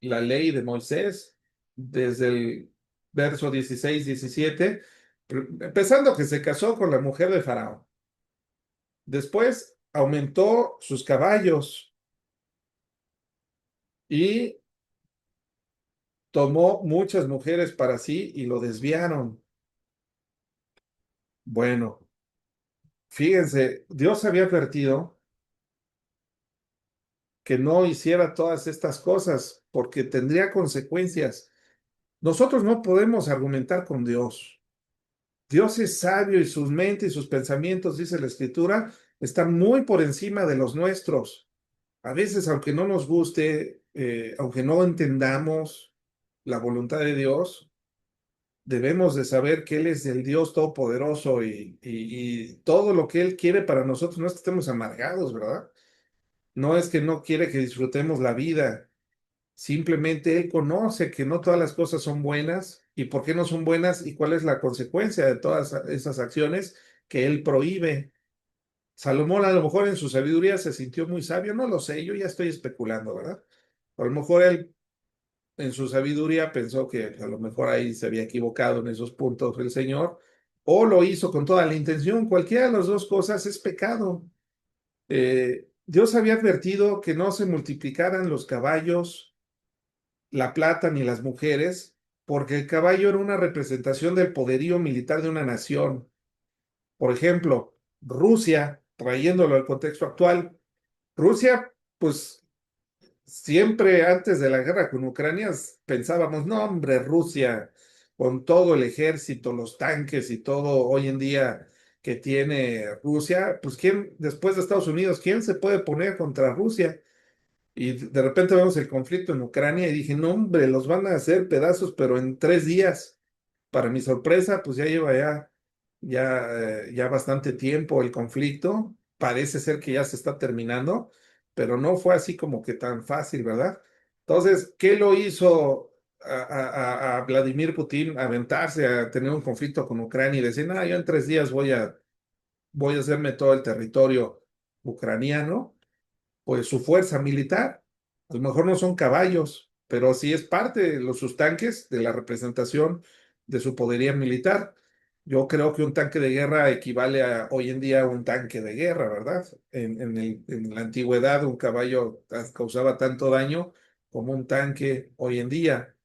S1: la ley de Moisés, desde el verso 16, 17, empezando que se casó con la mujer de Faraón. Después aumentó sus caballos y tomó muchas mujeres para sí y lo desviaron. Bueno, fíjense, Dios había advertido que no hiciera todas estas cosas porque tendría consecuencias. Nosotros no podemos argumentar con Dios. Dios es sabio y sus mentes y sus pensamientos, dice la Escritura, están muy por encima de los nuestros. A veces, aunque no nos guste, aunque no entendamos la voluntad de Dios, debemos de saber que Él es el Dios Todopoderoso y todo lo que Él quiere para nosotros no es que estemos amargados, ¿verdad? No es que no quiere que disfrutemos la vida, simplemente Él conoce que no todas las cosas son buenas y por qué no son buenas y cuál es la consecuencia de todas esas acciones que Él prohíbe. Salomón a lo mejor en su sabiduría se sintió muy sabio, no lo sé, yo ya estoy especulando, ¿verdad? A lo mejor él en su sabiduría pensó que a lo mejor ahí se había equivocado en esos puntos el Señor, o lo hizo con toda la intención. Cualquiera de las dos cosas es pecado. Dios había advertido que no se multiplicaran los caballos, la plata ni las mujeres, porque el caballo era una representación del poderío militar de una nación. Por ejemplo, Rusia, trayéndolo al contexto actual, Rusia, pues siempre antes de la guerra con Ucrania pensábamos, no, hombre, Rusia, con todo el ejército, los tanques y todo hoy en día que tiene Rusia, pues quién, después de Estados Unidos, ¿quién se puede poner contra Rusia? Y de repente vemos el conflicto en Ucrania y dije, no, hombre, los van a hacer pedazos, pero en 3 días. Para mi sorpresa, pues ya lleva ya bastante tiempo el conflicto. Parece ser que ya se está terminando, pero no fue así como que tan fácil, ¿verdad? Entonces, ¿qué lo hizo a Vladimir Putin aventarse a tener un conflicto con Ucrania y decir, no, yo en 3 días voy a hacerme todo el territorio ucraniano? Pues su fuerza militar. A lo mejor no son caballos, pero sí es parte de sus tanques, de la representación de su poderío militar. Yo creo que un tanque de guerra equivale hoy en día a un tanque de guerra, ¿verdad? En la antigüedad un caballo causaba tanto daño como un tanque hoy en día.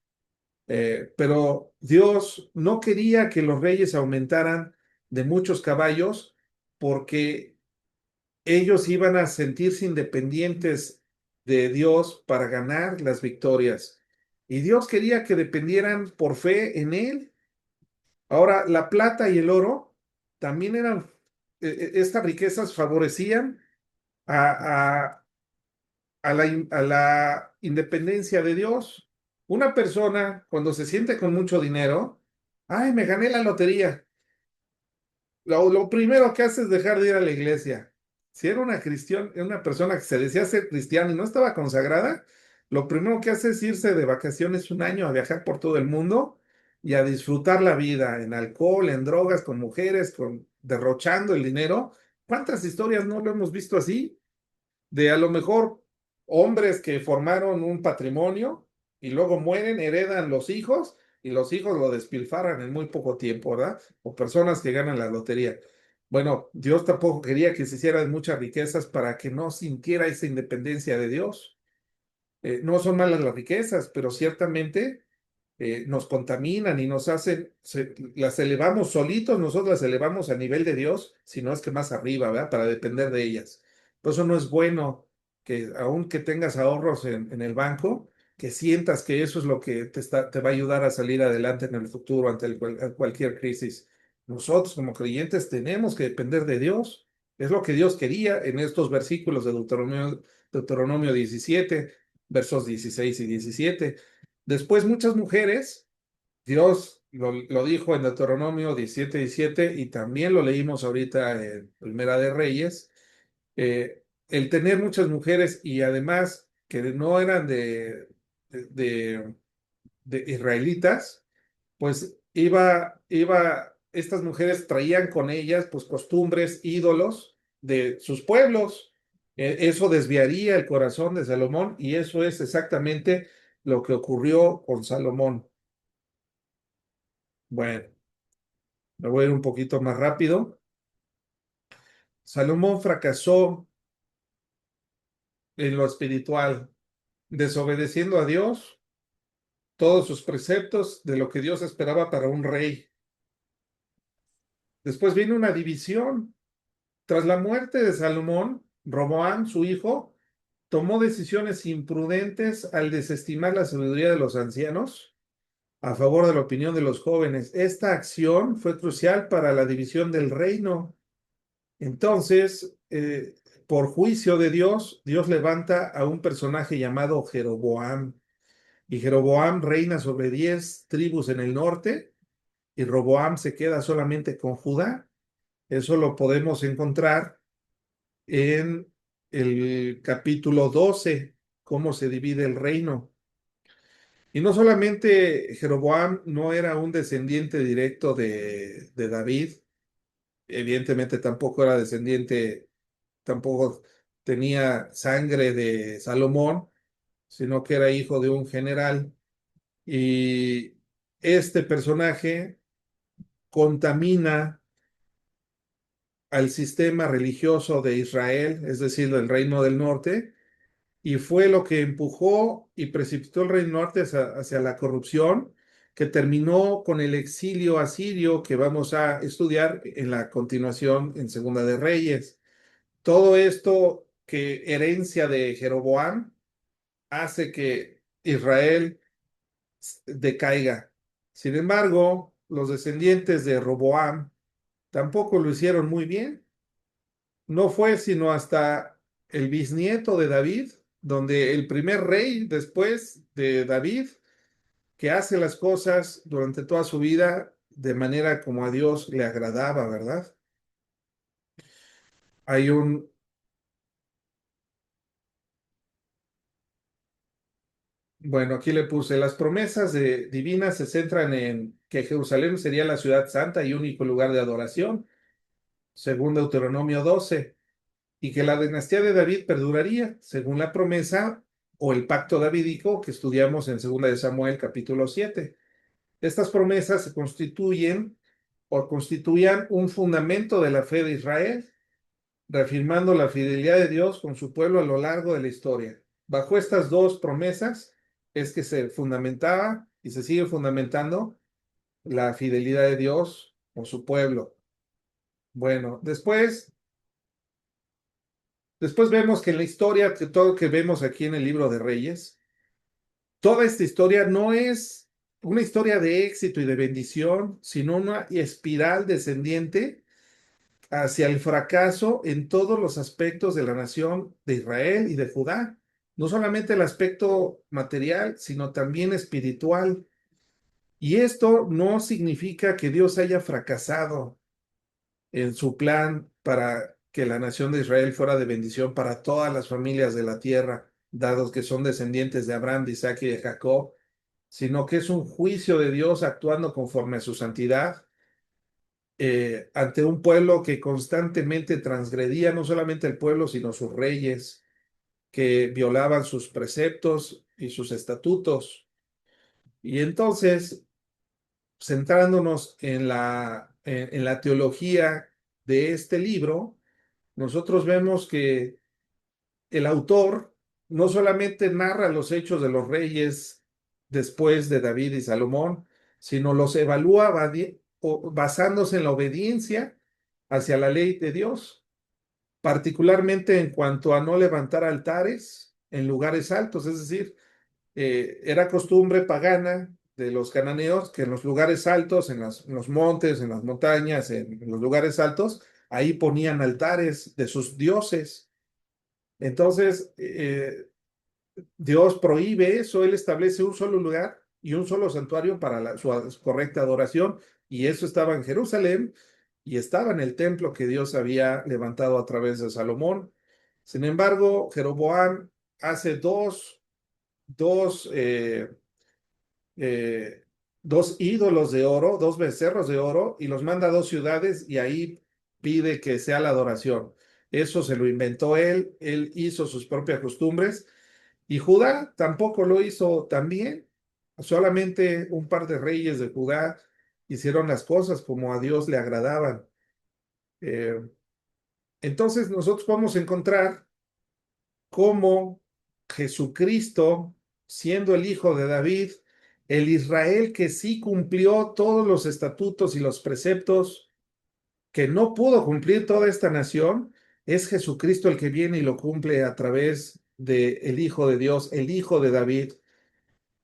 S1: Pero Dios no quería que los reyes aumentaran de muchos caballos porque ellos iban a sentirse independientes de Dios para ganar las victorias. Y Dios quería que dependieran por fe en Él. Ahora, la plata y el oro también eran, estas riquezas favorecían a, a la independencia de Dios. Una persona, cuando se siente con mucho dinero, ay, me gané la lotería. Lo primero que hace es dejar de ir a la iglesia. Si era una persona que se decía ser cristiana y no estaba consagrada, lo primero que hace es irse de vacaciones un año a viajar por todo el mundo y a disfrutar la vida en alcohol, en drogas, con mujeres, derrochando el dinero. ¿Cuántas historias no lo hemos visto así? De a lo mejor hombres que formaron un patrimonio y luego mueren, heredan los hijos y los hijos lo despilfarran en muy poco tiempo, ¿verdad? O personas que ganan la lotería. Bueno, Dios tampoco quería que se hicieran muchas riquezas para que no sintiera esa independencia de Dios. No son malas las riquezas, pero ciertamente nos contaminan y nos hacen, las elevamos solitos, nosotros las elevamos a nivel de Dios, si no es que más arriba, ¿verdad? Para depender de ellas. Por eso no es bueno que, aunque tengas ahorros en el banco, que sientas que eso es lo que te va a ayudar a salir adelante en el futuro ante cualquier crisis. Nosotros como creyentes tenemos que depender de Dios. Es lo que Dios quería en estos versículos de Deuteronomio 17, versos 16 y 17. Después muchas mujeres, Dios lo dijo en Deuteronomio 17:17 y también lo leímos ahorita en Primera de Reyes, el tener muchas mujeres y además que no eran de, de israelitas, pues estas mujeres traían con ellas pues costumbres, ídolos de sus pueblos. Eso desviaría el corazón de Salomón y eso es exactamente lo que ocurrió con Salomón. Bueno, me voy a ir un poquito más rápido. Salomón fracasó en lo espiritual, desobedeciendo a Dios, todos sus preceptos de lo que Dios esperaba para un rey. Después vino una división. Tras la muerte de Salomón, Roboam, su hijo, tomó decisiones imprudentes al desestimar la sabiduría de los ancianos a favor de la opinión de los jóvenes. Esta acción fue crucial para la división del reino. Entonces, por juicio de Dios, Dios levanta a un personaje llamado Jeroboam. Y Jeroboam reina sobre 10 tribus en el norte y Roboam se queda solamente con Judá. Eso lo podemos encontrar en el capítulo 12, cómo se divide el reino. Y no solamente Jeroboam no era un descendiente directo de David, evidentemente tampoco era descendiente, tampoco tenía sangre de Salomón, sino que era hijo de un general. Y este personaje contamina al sistema religioso de Israel, es decir, del Reino del Norte, y fue lo que empujó y precipitó el Reino Norte hacia la corrupción, que terminó con el exilio asirio que vamos a estudiar en la continuación en Segunda de Reyes. Todo esto que herencia de Jeroboam hace que Israel decaiga. Sin embargo, los descendientes de Roboam tampoco lo hicieron muy bien. No fue sino hasta el bisnieto de David, donde el primer rey después de David, que hace las cosas durante toda su vida de manera como a Dios le agradaba, ¿verdad? Hay un, bueno, aquí le puse, las promesas divinas se centran en que Jerusalén sería la ciudad santa y único lugar de adoración, según Deuteronomio 12, y que la dinastía de David perduraría, según la promesa o el pacto davídico que estudiamos en 2 de Samuel capítulo 7. Estas promesas se constituyen o constituían un fundamento de la fe de Israel, reafirmando la fidelidad de Dios con su pueblo a lo largo de la historia. Bajo estas dos promesas es que se fundamentaba y se sigue fundamentando la fidelidad de Dios con su pueblo. Bueno, después vemos que en la historia, que todo lo que vemos aquí en el libro de Reyes, toda esta historia no es una historia de éxito y de bendición, sino una espiral descendiente hacia el fracaso en todos los aspectos de la nación de Israel y de Judá. No solamente el aspecto material, sino también espiritual. Y esto no significa que Dios haya fracasado en su plan para que la nación de Israel fuera de bendición para todas las familias de la tierra, dados que son descendientes de Abraham, de Isaac y de Jacob, sino que es un juicio de Dios actuando conforme a su santidad ante un pueblo que constantemente transgredía no solamente el pueblo, sino sus reyes. que violaban sus preceptos y sus estatutos. Y entonces, centrándonos en la teología de este libro, nosotros vemos que el autor no solamente narra los hechos de los reyes después de David y Salomón, sino los evalúa basándose en la obediencia hacia la ley de Dios, particularmente en cuanto a no levantar altares en lugares altos, es decir, era costumbre pagana de los cananeos que en los lugares altos, en los montes, en las montañas, en los lugares altos, ahí ponían altares de sus dioses. Entonces, Dios prohíbe eso, Él establece un solo lugar y un solo santuario para su correcta adoración, y eso estaba en Jerusalén y estaba en el templo que Dios había levantado a través de Salomón. Sin embargo, Jeroboam hace dos, eh, dos ídolos de oro, dos becerros de oro, y los manda a dos ciudades y ahí pide que sea la adoración. Eso se lo inventó él hizo sus propias costumbres y Judá tampoco lo hizo tan bien. Solamente un par de reyes de Judá hicieron las cosas como a Dios le agradaban. Eh, entonces nosotros podemos encontrar cómo Jesucristo, siendo el hijo de David, el Israel que sí cumplió todos los estatutos y los preceptos que no pudo cumplir toda esta nación, es Jesucristo el que viene y lo cumple a través de el Hijo de Dios, el Hijo de David.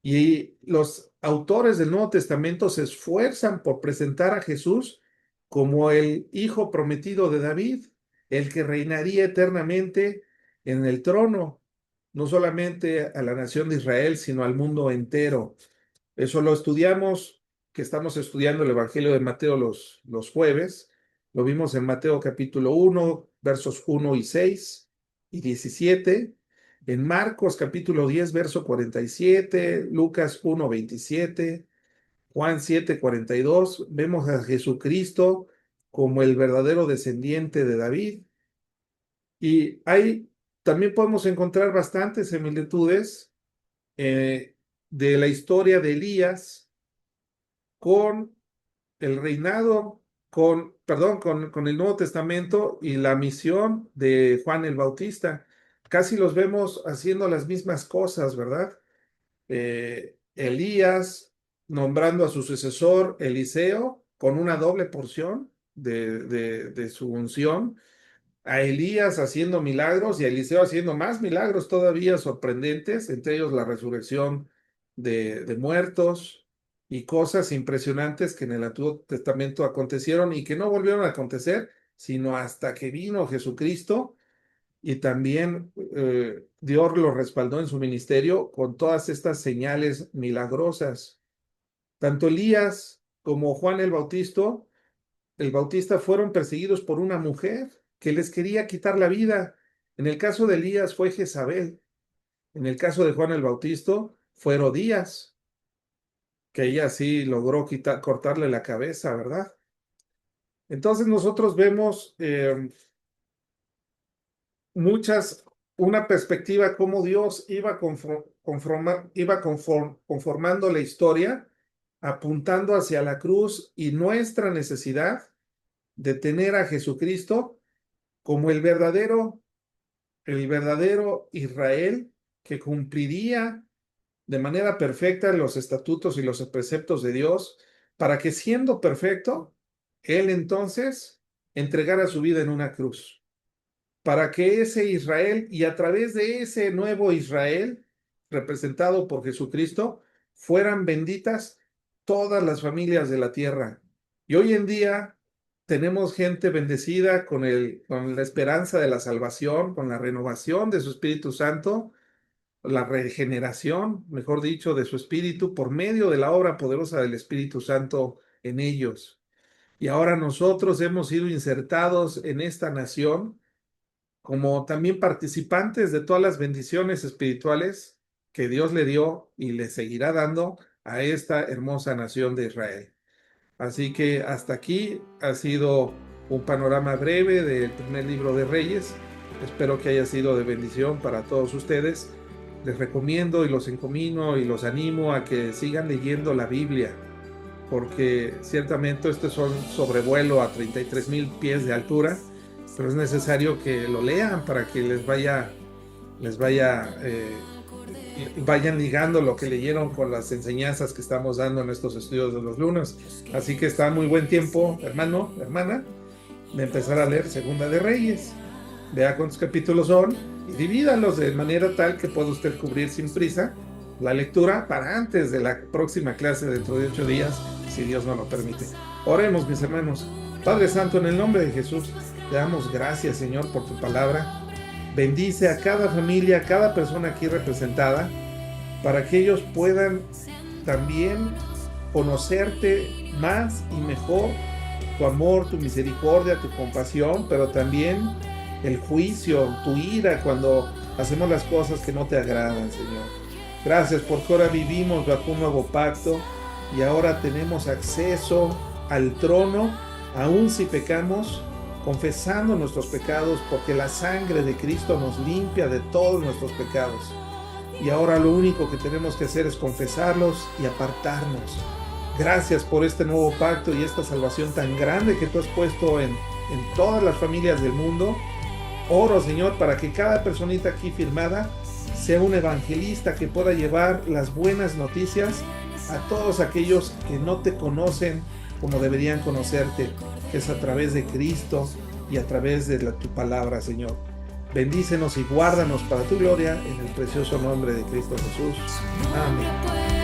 S1: Y los autores del Nuevo Testamento se esfuerzan por presentar a Jesús como el Hijo prometido de David, el que reinaría eternamente en el trono, no solamente a la nación de Israel, sino al mundo entero. Eso lo estudiamos, que estamos estudiando el Evangelio de Mateo los jueves. Lo vimos en Mateo capítulo 1, versos 1 y 6 y 17. En Marcos capítulo 10, verso 47, Lucas 1, 27, Juan 7, 42, vemos a Jesucristo como el verdadero descendiente de David. Y ahí también podemos encontrar bastantes similitudes eh, de la historia de Elías con el reinado, con el Nuevo Testamento y la misión de Juan el Bautista. Casi los vemos haciendo las mismas cosas, ¿verdad? Elías nombrando a su sucesor Eliseo con una doble porción de su unción, a Elías haciendo milagros y a Eliseo haciendo más milagros todavía sorprendentes, entre ellos la resurrección de muertos y cosas impresionantes que en el Antiguo Testamento acontecieron y que no volvieron a acontecer, sino hasta que vino Jesucristo y también Dios lo respaldó en su ministerio con todas estas señales milagrosas. Tanto Elías como Juan el Bautista fueron perseguidos por una mujer que les quería quitar la vida. En el caso de Elías fue Jezabel. En el caso de Juan el Bautista fue Herodías, que ella sí logró cortarle la cabeza, ¿verdad? Entonces nosotros vemos muchas, una perspectiva cómo Dios conformando la historia, apuntando hacia la cruz y nuestra necesidad de tener a Jesucristo como el verdadero Israel que cumpliría de manera perfecta los estatutos y los preceptos de Dios, para que siendo perfecto, Él entonces entregara su vida en una cruz, para que ese Israel y a través de ese nuevo Israel, representado por Jesucristo, fueran benditas todas las familias de la tierra. Y hoy en día tenemos gente bendecida con la esperanza de la salvación, con la renovación de su Espíritu Santo, la regeneración, mejor dicho, de su Espíritu por medio de la obra poderosa del Espíritu Santo en ellos. Y ahora nosotros hemos sido insertados en esta nación como también participantes de todas las bendiciones espirituales que Dios le dio y le seguirá dando a esta hermosa nación de Israel. Así que hasta aquí ha sido un panorama breve del primer libro de Reyes Espero que haya sido de bendición para todos ustedes. Les recomiendo y los encomino y los animo a que sigan leyendo la Biblia, porque ciertamente este es un sobrevuelo a 33,000 pies de altura, pero es necesario que lo lean para que vayan ligando lo que leyeron con las enseñanzas que estamos dando en estos estudios de los lunes. Así que está muy buen tiempo, hermano, hermana, de empezar a leer Segunda de Reyes. Vea cuántos capítulos son y divídanlos de manera tal que pueda usted cubrir sin prisa la lectura para antes de la próxima clase dentro de 8 días, si Dios nos lo permite. Oremos, mis hermanos. Padre Santo, en el nombre de Jesús, te damos gracias, Señor, por tu palabra. Bendice a cada familia, a cada persona aquí representada, para que ellos puedan también conocerte más y mejor, tu amor, tu misericordia, tu compasión, pero también el juicio, tu ira cuando hacemos las cosas que no te agradan, Señor. Gracias porque ahora vivimos bajo un nuevo pacto y ahora tenemos acceso al trono, aun si pecamos, confesando nuestros pecados, porque la sangre de Cristo nos limpia de todos nuestros pecados. Y ahora lo único que tenemos que hacer es confesarlos y apartarnos. Gracias por este nuevo pacto y esta salvación tan grande que tú has puesto en todas las familias del mundo. Oro, Señor, para que cada personita aquí firmada sea un evangelista que pueda llevar las buenas noticias a todos aquellos que no te conocen como deberían conocerte, que es a través de Cristo y a través de tu palabra, Señor. Bendícenos y guárdanos para tu gloria en el precioso nombre de Cristo Jesús. Amén.